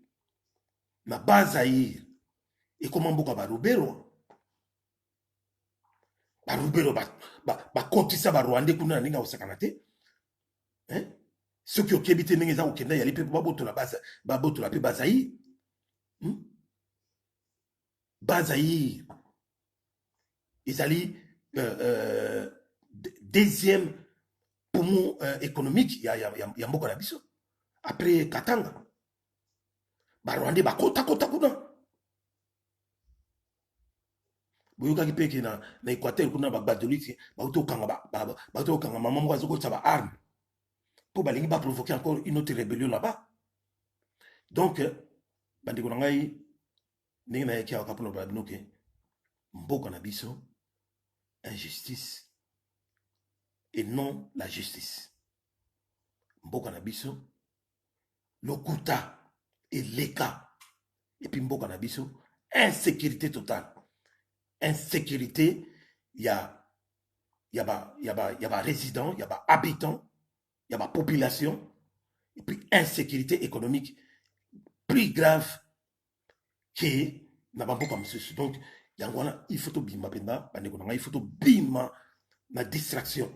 Na bas Zaïre. Et comment boka ba Rubero? Ba Rubero ba kontisa ba Rwandais kuna ninga osakanate. Hein? Ceux qui ont kébité ninga za okenda yali pe ba boto la base, ba boto la pe ba Zaïre. Ba Zaïre. Ezali deuxième poumon économique, il y a beaucoup d'habitants. Après Katanga, Barwande, Bakota, kuna. Boyoka ki na Équateur, kuna Badolite, Bauto Kanga, maman Moazoko, ça va arme. Pour balingi, provoquer encore une autre rébellion là-bas. Donc, bandeko na ngai ndenge nayaki awa kapona babinoke mboka na biso injustice et non la justice. Mboka na biso lokuta et l'écart et puis mboka na biso insécurité totale. Insécurité, il y a résidents, il y a habitants, il y a population, et puis insécurité économique plus grave que na bamboka mosusu. Donc il faut to bima penda il faut to bima na distraction.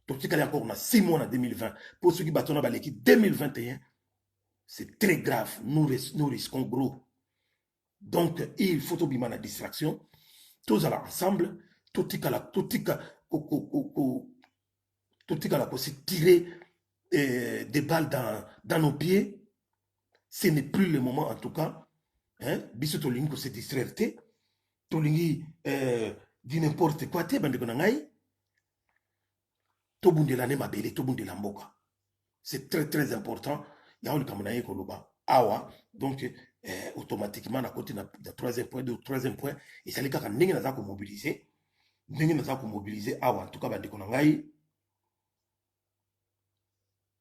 Donc il y a encore 6 mois en 2020 pour ceux qui battent dans l'équipe 2021, c'est très grave. Nous risquons gros. Donc il faut to bima na distraction. Tous ensemble, tout se tirer des balles dans nos pieds. Ce n'est plus le moment en tout cas. Biso tolingi ko se distraire te, tolingi di n'importe quoi te bandeko na ngai. To bundela ne mabele, to bundela mboka. C'est très très important. Ya oli kamona ko loba awa donc automatiquement à côté de troisième point et ça les kaka ndenge naza ko mobiliser awa en tout cas bandeko na ngai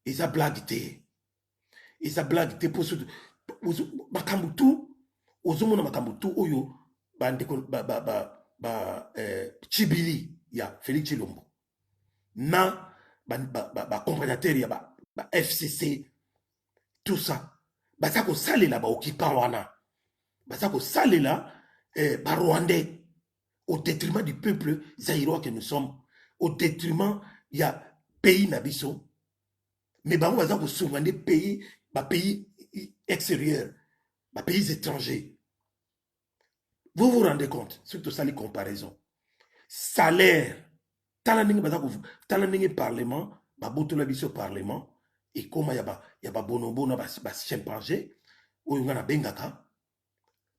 eza blague te pour ce makambu tout ozomona makambu tout oyo bandeko Chibili ya Félix Tshilombo na accompagnateur ya FCC tout ça baza ko salela ba occupant wana baza ko salela ba rwandais au détriment du peuple zaïrois que nous sommes, au détriment il y a pays nabiso mais ba baza ko souvenir pays extérieurs, ba pays étrangers. Vous vous rendez compte surtout ça les comparaisons salaire tala ningi parlement ba botola biso parlement et comment y a ba bonobo na ba chimpanzé oyo ngana bengaka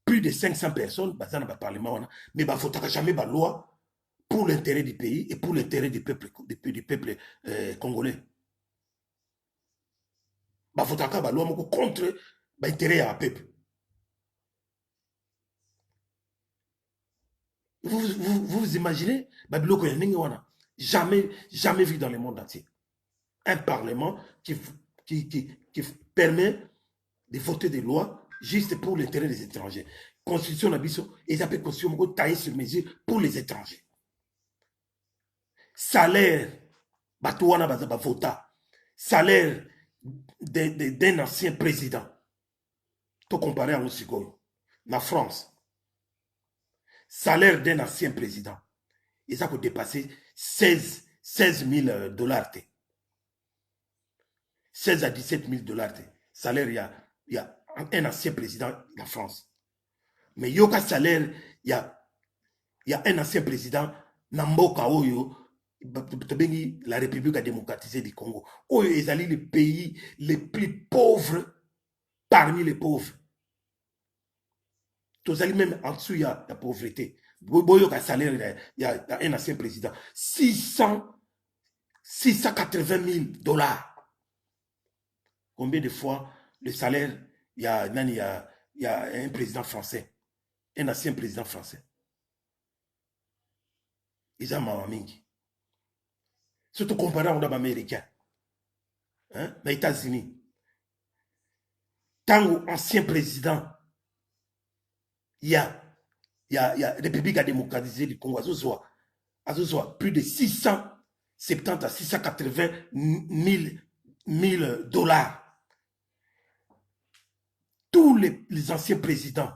plus de 500 personnes bazana ba parlement wana mais ba fotaka jamais ba loi pour l'intérêt du pays et pour l'intérêt du peuple congolais. Ba fotaka ba loi moko contre ba intérêt à peuple. Vous imaginez ba biloko ya ningi wana jamais vu dans le monde entier. Un parlement qui permet de voter des lois juste pour l'intérêt des étrangers. Constitution d'Abisso, ils appellent constitution taillée sur mesure pour les étrangers. Salaire, Batouana Bazaba vota. Salaire d'un ancien président. Tout comparé à Moussigo. La France. Salaire d'un ancien président. Ils ont dépassé 16 000 dollars. 16 à 17 000 dollars. Salaire, il y a un ancien président de la France. Mais il y a un salaire, il y a un ancien président, Namboka Oyo, la République démocratisée du Congo. Oyo est allé le pays les plus pauvres parmi les pauvres. Tous allés même en dessous, il y a la pauvreté. Boyo a salaire, il y a un ancien président. 680 000 dollars. Combien de fois le salaire, il y a un président français, un ancien président français. Ils ont mamaming. Surtout comparé aux Américains, les États-Unis. Tant ancien président, il y a la République démocratisée du Congo, plus de 670 à 680 000 dollars. Tous les anciens présidents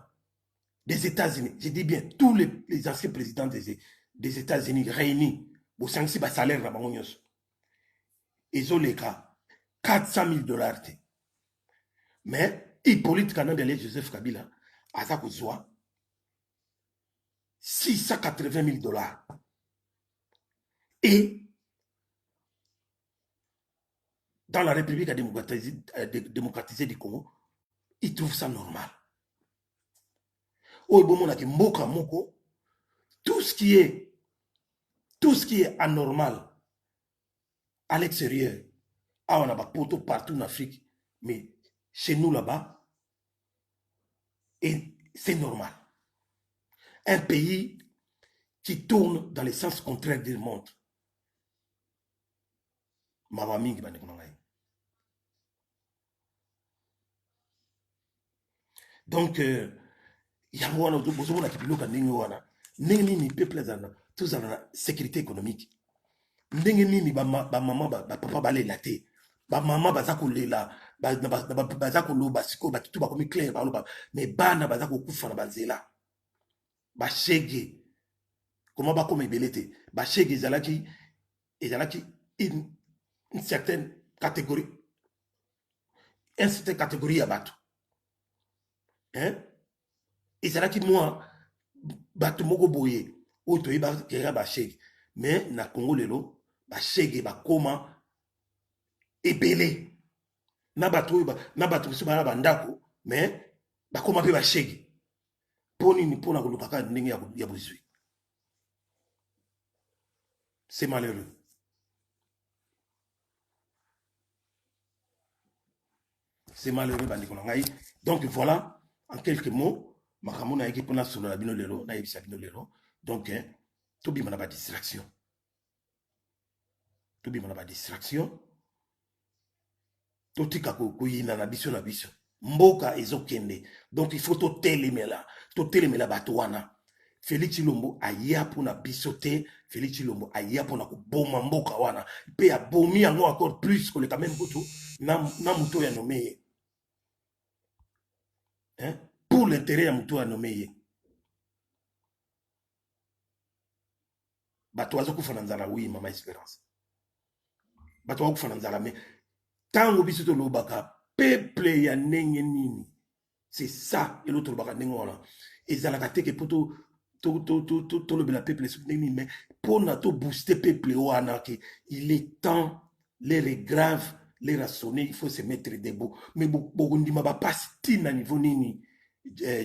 des États-Unis, je dis bien tous les anciens présidents des États-Unis réunis, au sens de salaire, ils ont les cas 400 000 dollars. Mais Hippolyte Kanandele Joseph Kabila a ça 680 000 dollars. Et dans la République démocratisée du Congo, ils trouvent ça normal. Tout ce qui est anormal à l'extérieur, on a pas poteau partout en Afrique, mais chez nous là-bas, Et c'est normal. Un pays qui tourne dans le sens contraire du monde. Mawa mingi bandeko na ngai. Donc, yango wana bozomona kibiloka ndenge wana ndenge nini peuple azana tozala na sécurité économique ndenge nini bamama bapapa balela te bamama baza kolela baza koloba sikoyo batutu bakomi claire baloba mais bana baza kokufa na banzela bashege koma bakoma ebele te bashege ezalaki une certaine catégorie ya bato ezalaki mwa bato moko boye oyo toyeba kera bashege mais na Congo lelo bashege bakoma ebele na bato biso bana bandako mais bakoma mpe bashege mpo nini mpona koluka kaka ndenge ya bozwi. C'est malheureux. C'est malheureux bandeko na ngai. Donc voilà en quelques mots makambo na yeki mpona solola bino lelo nayebisa bino lelo. Donc tobima na badistraction totika koyina na biso mboka ezokende. Donc il faut totelemela bato wana. Félix Tshilombo aya mpona biso te. Félix Tshilombo aya mpona koboma mboka wana mpe abomi yango encore plus koleka même kutu na moto ya nome ye pour l'intérêt ya moto ya nome ye. Bato bazokufa na nzala. Oui mama Espérance, bato bakufa na nzala, mais tango biso tolobaka peuple ya ndenge nini, c'est ça eloko tolobaka ndenge wana ezalaka teke po tolobela peuple ndenge nini, mais mpona tobooster peuple wana ke il est temps, l'heure est grave, l'heure a sonné, il faut se mettre debout. Mais bokondima bapasi tina niveau nini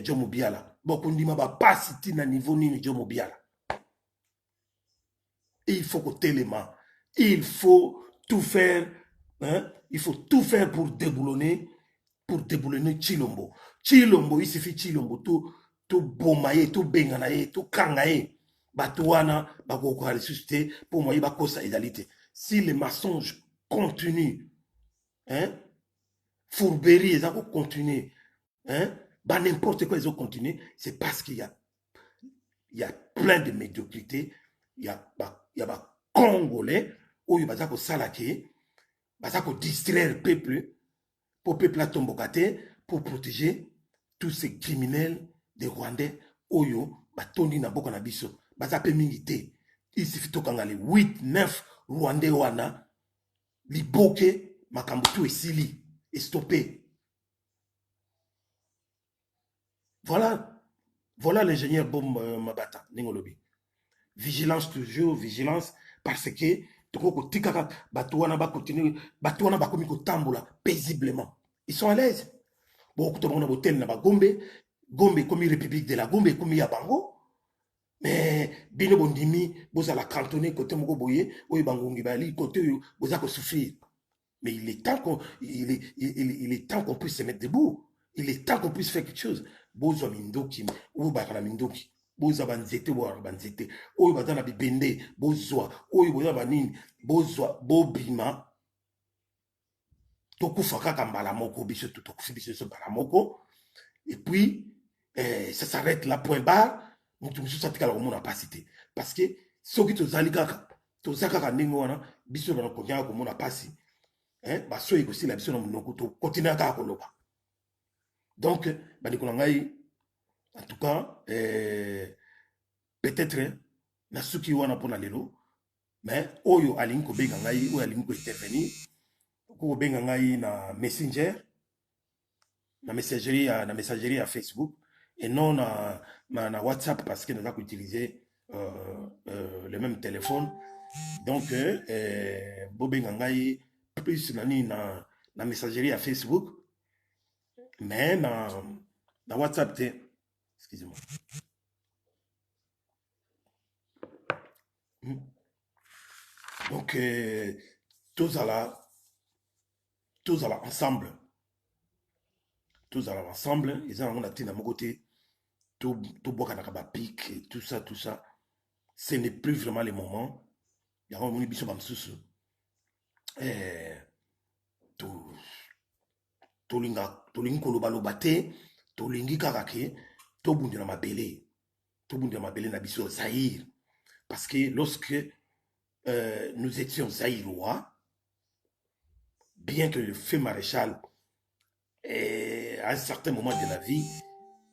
Jomo Biala, bokondima bapasi tina niveau nini Jomo Biala. Il faut que téléma, il faut tout faire, il faut tout faire pour déboulonner Tshilombo. Tshilombo, il suffit Tshilombo, tout bomaye, tout benganaye, tout kangaye, batouana, bakoko ressuscité, pour moi, il va cause égalité. Si les mensonges continuent, fourberie, ils vont continuer, n'importe quoi, ils vont continuer, c'est parce qu'il y a plein de médiocrité, il y a Congolais où il va salake, baza ko distraire peuple pour peuple tombokate pour protéger tous ces criminels des Rwandais oyo batondi na boka na biso baza pe mingi te. Il suffit to kangale 8 9 Rwandais wana liboke makambo tout esili et stoppé. Voilà l'ingénieur Bom Mabata Ningolobi. Vigilance toujours, vigilance, parce que toko tikaka batouana ba continuer, batouana ba komi ko tambola paisiblement. Ils sont à l'aise. Bon, tout le monde a botel na ba Gombe comme République de la Gombe comme ya bango. Mais bino bondimi boza la cantonner côté moko boye, oy bangongi bali côté boza ko souffrir. Mais il est temps qu'on puisse se mettre debout. Il est temps qu'on puisse faire quelque chose. Bozo mindoki ou bakala mindoki. Boza banzete bo banzete oyo bazana bibende bozwa oyo boza banini bozwa bobima tokufa kaka mbala moko biso tokufa biso mbala moko et puis ça s'arrête là point barre. Mutu musu satikala komona pasité parce que soki tozali kaka tozaka ndenge wana biso bana konya komona pasi baso ekosi la biso na monoko to continuer kaka koloba. Donc bandeko na ngai en tout cas peut-être na suki wana pona lelo mais oyo alingi ko benga ngai oyo alingi ko intervenir ko benga ngai na messenger na messagerie à Facebook et non na WhatsApp parce que nous avons utilisé le même téléphone. Donc benga ngai plus na messagerie à Facebook mais na WhatsApp te. Excusez-moi. Donc tous à la ensemble tous ensemble, ils ont été dans mon côté, tout bois kanaka pique, tout ça, ce n'est plus vraiment le moment. Il y a un moment où ils tolinga koloba loba te, tolingi kaka ke, tobundela mabele na biso Zaïre. Parce que lorsque nous étions zaïrois, bien que le feu maréchal, à un certain moment de la vie,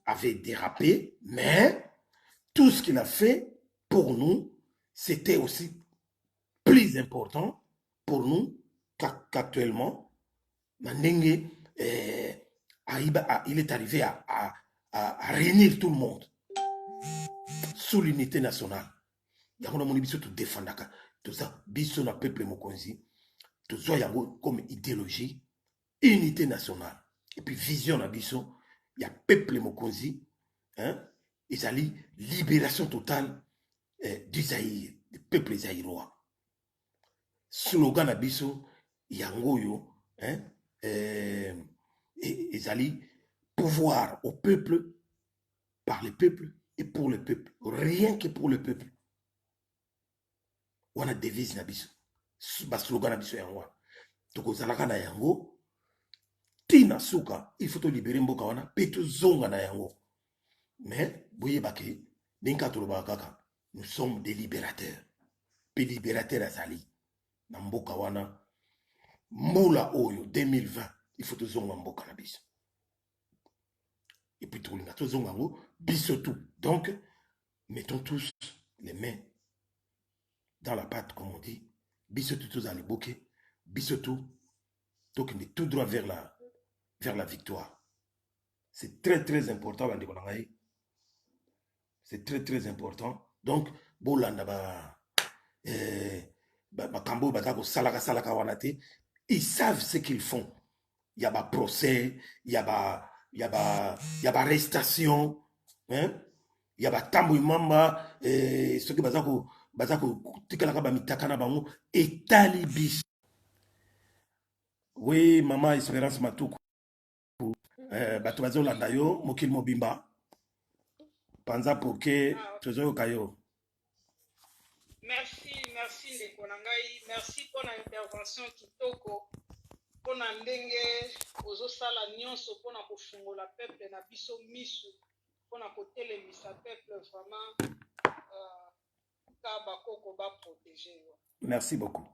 avait dérapé, mais tout ce qu'il a fait pour nous, c'était aussi plus important pour nous qu'actuellement. Il est arrivé à réunir tout le monde sous l'unité nationale. Il y a un biso tout défendaka. Tout ça, biso na peuple mokonzi. Tout ça, comme idéologie, unité nationale. Et puis vision na biso, il y a peuple mokonzi. Hein? Ils allaient libération totale du Zaïre, du peuple zaïrois. Slogan na biso, yangoyo, hein? Ils allaient pouvoir au peuple, par le peuple et pour le peuple. Rien que pour le peuple. On a devise na biso. Ba slogan na biso yango. Tokozalaka na yango. Tina suka, il faut te libérer mboka wana, pe to zonga na yango. Mais, boye bake, ninka toloba kaka, nous sommes des libérateurs. Pe libérateurs azali. Na mboka wana, moula oyo 2020, il faut te zonga mboka na biso. Et puis tolinga to zonga ngo, biso tout. Donc, mettons tous les mains dans la pâte, comme on dit. Biso tout tous ali boke, biso tout, donc on est tout droit vers la victoire. C'est très très important. C'est très très important. Donc, Bolanda Kambo Batako Salaka Wanate, ils savent ce qu'ils font. Il y a des procès, il y a des arrestations, hein? Il y a des tamboui mamba, ce qui Bazako Tikalaka Mitakana Bango et Talibis. Oui, maman Espérance Matoukou. Batubazo Landayo, Mokil Mobimba. Panza Poke, Tozo Kayo. Merci Ndeko Nangai. Merci pour l'intervention Kitoko. Pour ndenge ozosala nyonso pour na kofungola peuple na biso misu. Pour na kotelemisa peuple vraiment ka bakoko ba protéger. Merci beaucoup.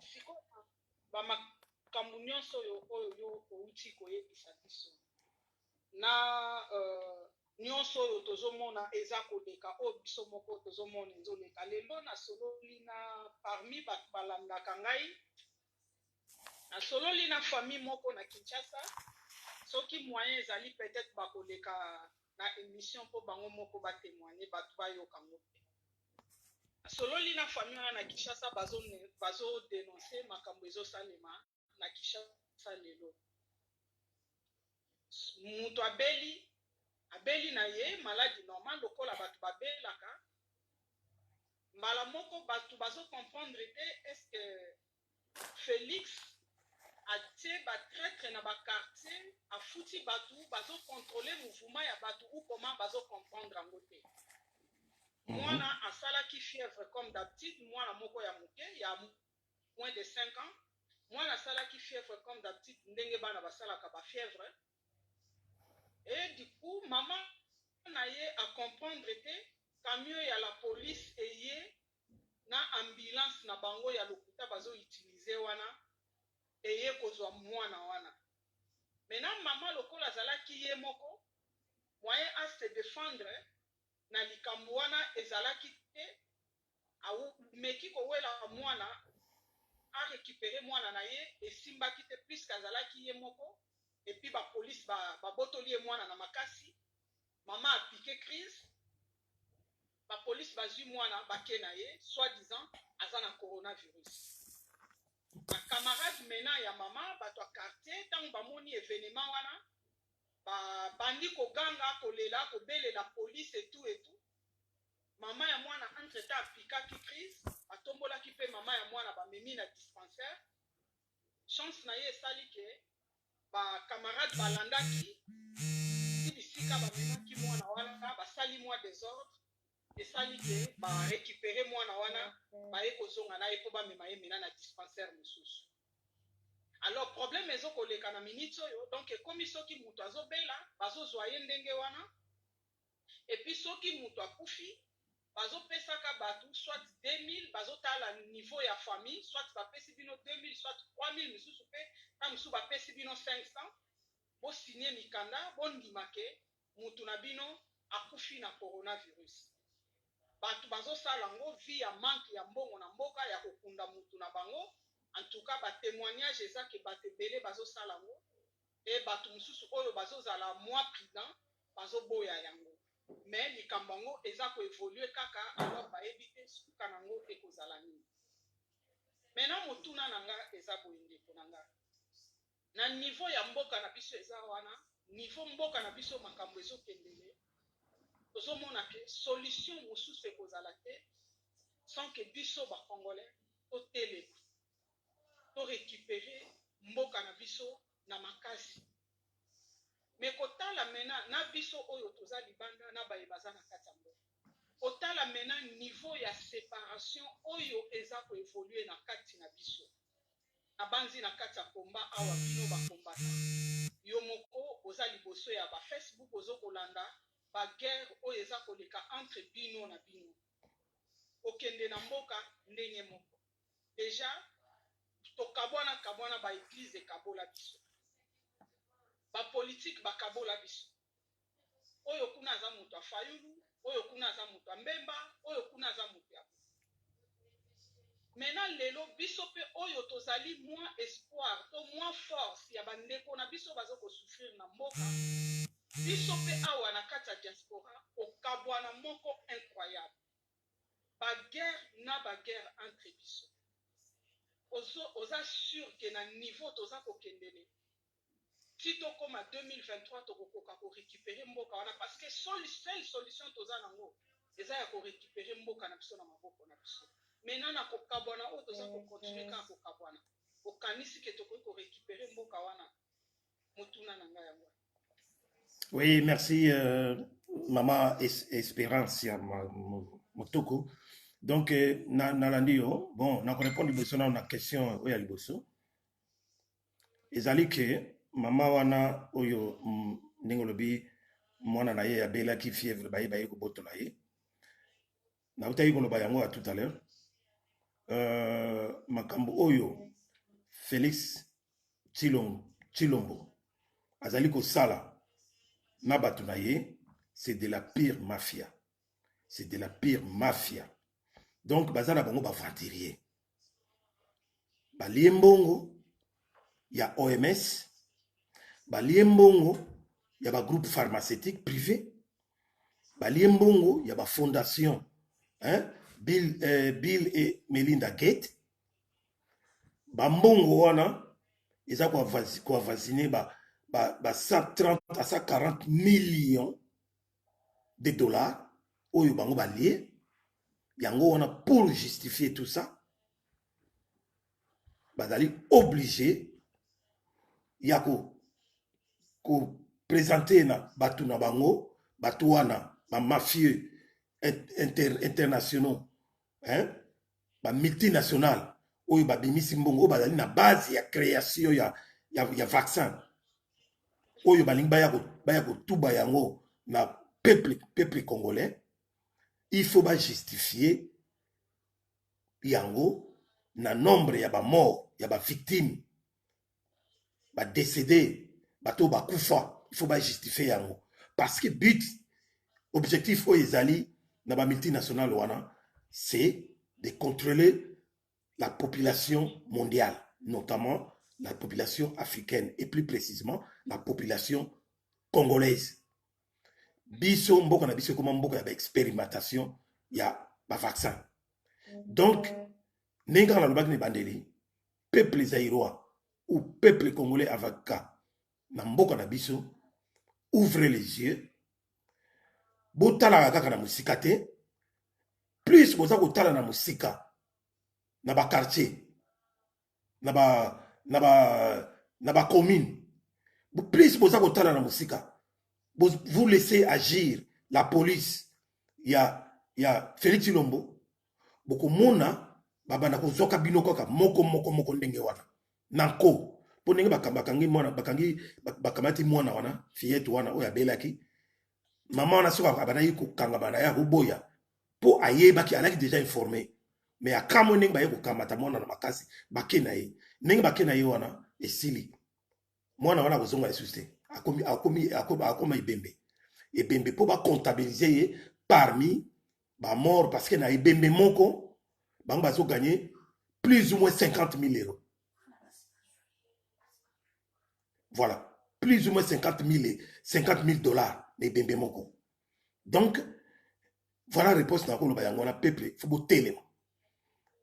Makambo nyonso oyo outi koyebisa biso. Na nyonso oyo tozomona eza koleka oyo biso moko tozomona ezoleka lelo nasololi na parmi bato balandaka ngai nasololi na famille moko na Kinshasa soki moyen ezali peut-être bakoleka na émission mpo bango moko batémoigner bato bayoka ngo te nasololi na famille wana na Kinshasa bazodénonce makambo ezosalema na Kinshasa lelo mutu abeli na ye maladie normal lokola bato babelaka mbala moko bato comprendre te est-ce que Félix atie batraître na baquartier afuti bato contrôler mouvement ya bato ou comment comprendre yango te mwana asalaki fièvre comme d'habitude mwana moko ya moke ya moins de 5 ans mwana asalaki fièvre comme d'habitude ndenge bana basalaka bafièvre. Et du coup, maman n'a à comprendre que camion ya la police eye na ambulance na bango ya lokuta bazo utiliser wana eye kozwa mwana wana. Maintenant maman lokola zalaki ye moko moyen à se défendre na likambo wana ezalaki te au meki ko wela mwana a récupérer mwana na ye esimbaki te puisque azalaki ye moko. Et puis la police botoli mwana na makasi maman a piqué crise la police bazui mwana bakena ye soi-disant azana coronavirus ma camarade mena ya maman bato a quartier tant bamoni événement wana bandi koganga kolela kobelela police et tout maman ya mwana entre temps a piqué crise atombolaki pe maman ya mwana bamemi na dispensaire chance na ye esali ke ba camarade balandaki esika bamemaki mwana wana basali mwa désordre esali ke barécupere mwana wana baye kozonga na ye mpo bamema ye mena na dispensaire mosusu. Alors problème ezokoleka na minute oyo, donc ekomi soki moto azobela bazozwa ye ndenge wana, epuis soki moto akufi bazopesaka bato soit 2000, bazotala niveau ya famille, soit bapesi bino 2000, soit 3000, misusu mpe na mosusu bapesi bino 500, bosinye mikanda bondima ke motu na bino akufi na coronavirus. Bato bazosala yango vi ya manque ya mbongo na mboka ya kokunda motu na bango. En tout cas, ba témoignage eza ke bato ebele bazosala yango, e bato mosusu oyo bazozala mwa prudent bazoboya yango. Mais likambo yango eza koévolue kaka, alors bayebi te suka nango ekozala nini. Maintenant motuna na nga eza boye ndeko na nga, na niveau ya mboka na biso eza wana, niveau mboka na biso makambo ezokendele, tozomona ke solution mosusu ekozala te sans que biso bacongolais totelema to récupérer mboka na biso na makasi. Mais kotala mena na biso oyo toza libanda na baye baza na kati ya mboka, kotala mena niveau ya séparation oyo eza koévolue na kati na biso, abanzi na kati ya komba awa bino bakombata yo moko oza liboso ya ba Facebook ozokolanda ba guerre oyo eza koleka entre bino na bino, okende na mboka ndenge moko déjà tokabwana ba église ekabola biso, ba politique bakabola biso, oyo kuna aza moto afayulu, oyo kuna aza moto ambemba, oyo kuna aza moto ya. Maintenant lelo biso pe oyo tozali moins espoir to moins force ya bandeko na biso bazo ko souffrir na mboka, biso pe awa na kati ya diaspora okabwana moko incroyable, ba guerre entre biso. Oza sûr que na niveau toza kokendele si tokoma 2023 tokokoka ko récupérer mboka wana, parce que seule solution toza nango eza ya ko récupérer mboka na biso na maboko na biso. Maintenant na kokabwana o toza ko continuer ka kokabwana, okanisi ke tokoki ko récupérer mboka wana, motuna na ngai yango. Oui, merci Maman Espérance ya Motoko. Donc, nalandi yo, bon, na répondre liboso na question oya liboso. Ezali ke mama wana oyo ndenge lobi mwana na ye ya bela ki fièvre baye ko boto na ye. Na utayi koloba yango tout à l'heure. Makambo oyo Félix Tshilombo azali ko sala na bato na ye, c'est de la pire mafia. C'est de la pire mafia. Donc, bazana bango bavantirier. Balie mbongo, ya OMS, balie mbongo, ya ba groupe pharmaceutique privé, balie mbongo, ya ba fondation, hein, Bill et Melinda Gates, ba mbongo wana, eza kwa vaciner ba 130 à 140 millions de dollars, oyo bango balie. Yango wana pour justifier tout ça, bazali obligé ya ko présenter na batu na bango, batu wana ba mafieux internationaux, hein, ba multinational oyo ba bimisi mbongo bazali na base ya création ya vaccin oyo balingi baya ko tuba yango na peuple congolais. Il faut pas justifier yango na nombre ya ba mort, ya ba victime, ba décédé, bato ba kufa. Il faut pas justifier yango parce que but objectif o ezali na ba multinational wana, c'est de contrôler la population mondiale, notamment la population africaine et plus précisément la population congolaise. Biso mboka na biso comme mboka ya expérimentation ya ba vaccin. Donc nenga na lobaki ne bandeli peuple zaïrois ou peuple congolais avaka na mboka na biso, ouvrez les yeux, botala kaka na musika te, plus boza kotala na musika na ba quartier na ba commune, plus boza kotala na musika vous laissez agir la police, il y a Félix Chilombo, beaucoup mona, babana ko zoka binoko ka moko ndenge wana. Nanko, po ndenge bakangi mwana, bakamati mwana wana, fillette wana, oya belaki, maman wana soka abana yi ko kanga bana ya boya, po ayeba ki alaki déjà informé. Mais à kamo ndenge ba yi ko kamata mwana na makasi, bakena ye. Ndenge bakena ye wana, esili. Mwana wana ko zonga esuste. Akoma ibembe. Ibembe po ba comptabiliser ye parmi ba mort parce que na ibembe moko bang bazo gagner plus ou moins 50 000 euros. Voilà, plus ou moins 50 000 dollars na ibembe moko. Donc voilà la réponse na ko lo bayango na peuple faut botelema.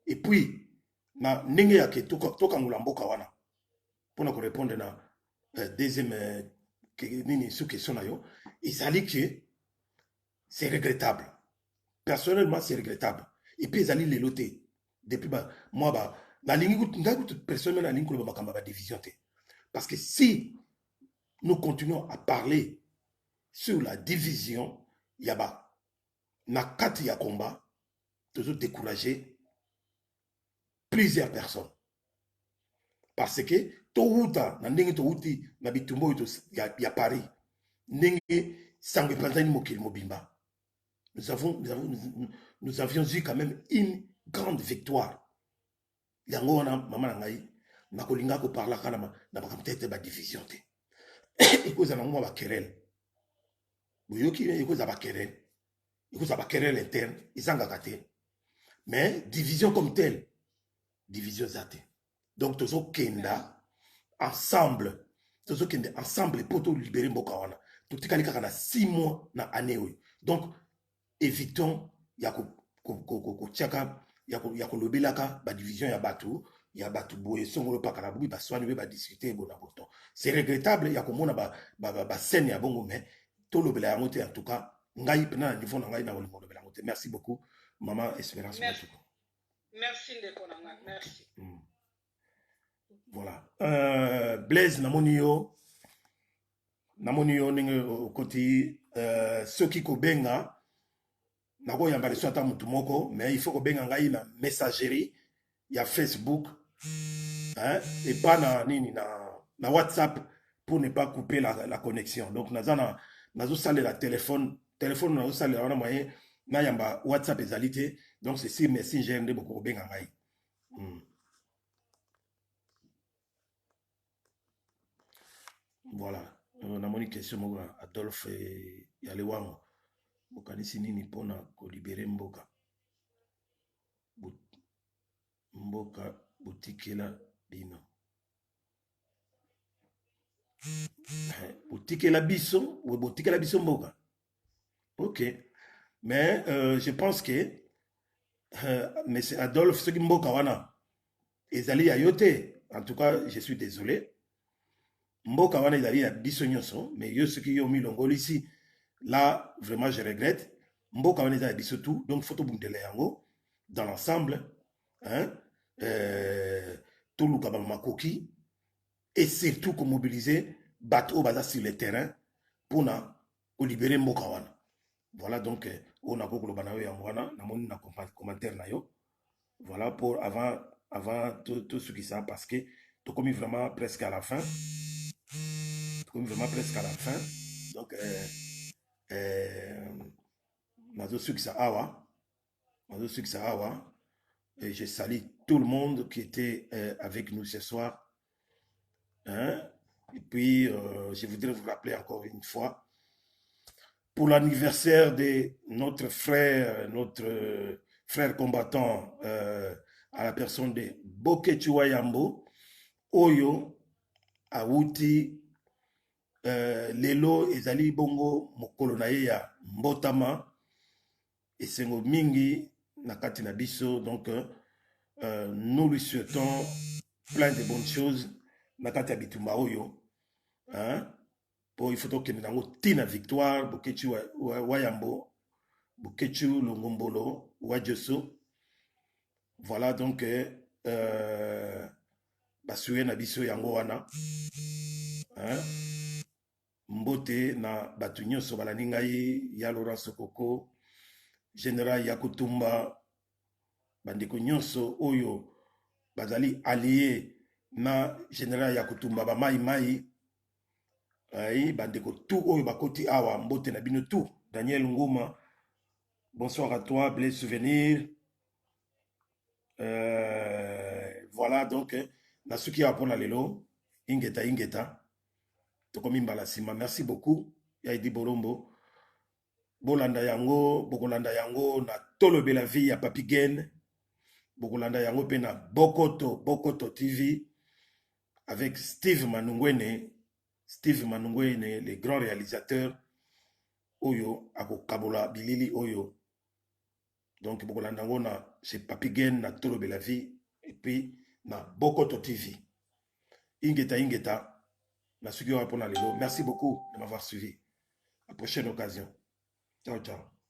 Et puis na ndenge ya ke toka ngula mboka wana pour na répondre na deuxième sous-question, il s'allie que c'est regrettable. Personnellement, c'est regrettable. Et puis, ils allaient les loter. Depuis, moi, personnellement, la ligne de division. Parce que si nous continuons à parler sur la division, il y a nakati ya combat, toujours décourager plusieurs personnes. Parce que touta na ndenge touti na bitumbo ya Paris ndenge sangwe panzani mokili mobimba nous avions eu quand même une grande victoire yango wana mama na ngai na kolinga ko parla kana na bakamtete ba division te ikoza na ngwa ba querelle boyoki ikoza ba querelle interne izanga kate mais division comme telle division zate. Donc, tous kenda ensemble, pour tout libérer Mbokawana. Tout est calé 6 mois dans l'année. Donc, évitons, il y a la division, il y a Batou, il y a Batou Boye, Songolo Pakarabou, il y a Soin, il va discuter. C'est regrettable, il y a comme on a scène, il y a bon, mais tout le bel en tout cas, merci beaucoup, Maman Espérance. Merci, Ndekonanga, merci. Voilà. Blaise Namonio ninge koti ceux qui kobenga nako yamba le swata mutu moko mais il faut kobenga ngai na messagerie ya Facebook et pas na nini na WhatsApp pour ne pas couper la connexion. Donc nazo saler la téléphone nazo saler wana moyen na yamba WhatsApp ezalité. Donc c'est si Messenger nde boko kobenga ngai. Voilà. On a une question Adolphe Yalewango. Bokanisi nini pona ko libérer Mboka. Mboka butikela bino. Butikela biso ou butikela biso Mboka. OK. Mais je pense que mais c'est Adolphe ce qui Mboka wana ezali ayote. En tout cas, je suis désolé. Mboka wana ezali ya biso nyonso, mais yo ce qui yo milongoli ici, là vraiment je regrette. Mboka wana ezali ya biso tout, donc faut bundela yango dans l'ensemble, hein, tout le kabama makoki et surtout qu'on mobiliser bateau baza sur le terrain pour na libérer Mboka wana. Voilà donc on a beaucoup le banayo ya mwana na moni na commentaire na yo. Voilà pour avant tout ce qui ça parce que tout comme vraiment presque à la fin. Donc et je salue tout le monde qui était avec nous ce soir, hein? Et puis je voudrais vous rappeler encore une fois pour l'anniversaire de notre frère combattant à la personne de Bokechi Wayambo Oyo Awuti lelo ezali bongo mokolo na ye ya mbotama esengo mingi na kati na biso. Donc nous lui souhaitons plein de bonnes choses na kati ya bitumba oyo, hein, pour il faut que nango tina victoire Bokechi Wayambo Bokechi Longombolo Wajoso. Voilà donc basuye na biso yango wana, hein. mbote na batu nyonso balandi ngai ya Laurent Sokoko, Général Yakutumba, bandeko nyonso oyo bazali allié na Général Yakutumba ba mai mai, ay bandeko tout oyo bakoti awa mbote na bino tout. Daniel Nguma, bonsoir à toi, Blaise Souvenir. Voilà donc na suki ya pona lelo ingeta tokomi mbala sima. Merci beaucoup ya Edi Borombo. Bolanda yango, bokolanda yango na Tolobe la vie ya Papi Gen. Bokolanda yango pe na Bokoto TV avec Steve Manungwene, le grand réalisateur oyo akokabola bilili oyo. Donc bokolanda yango na chez Papi Gen na Tolobe la vie et puis na Bokoto TV. Ingeta na suki ya pona lelo. Merci beaucoup de m'avoir suivi. À la prochaine occasion. Ciao, ciao.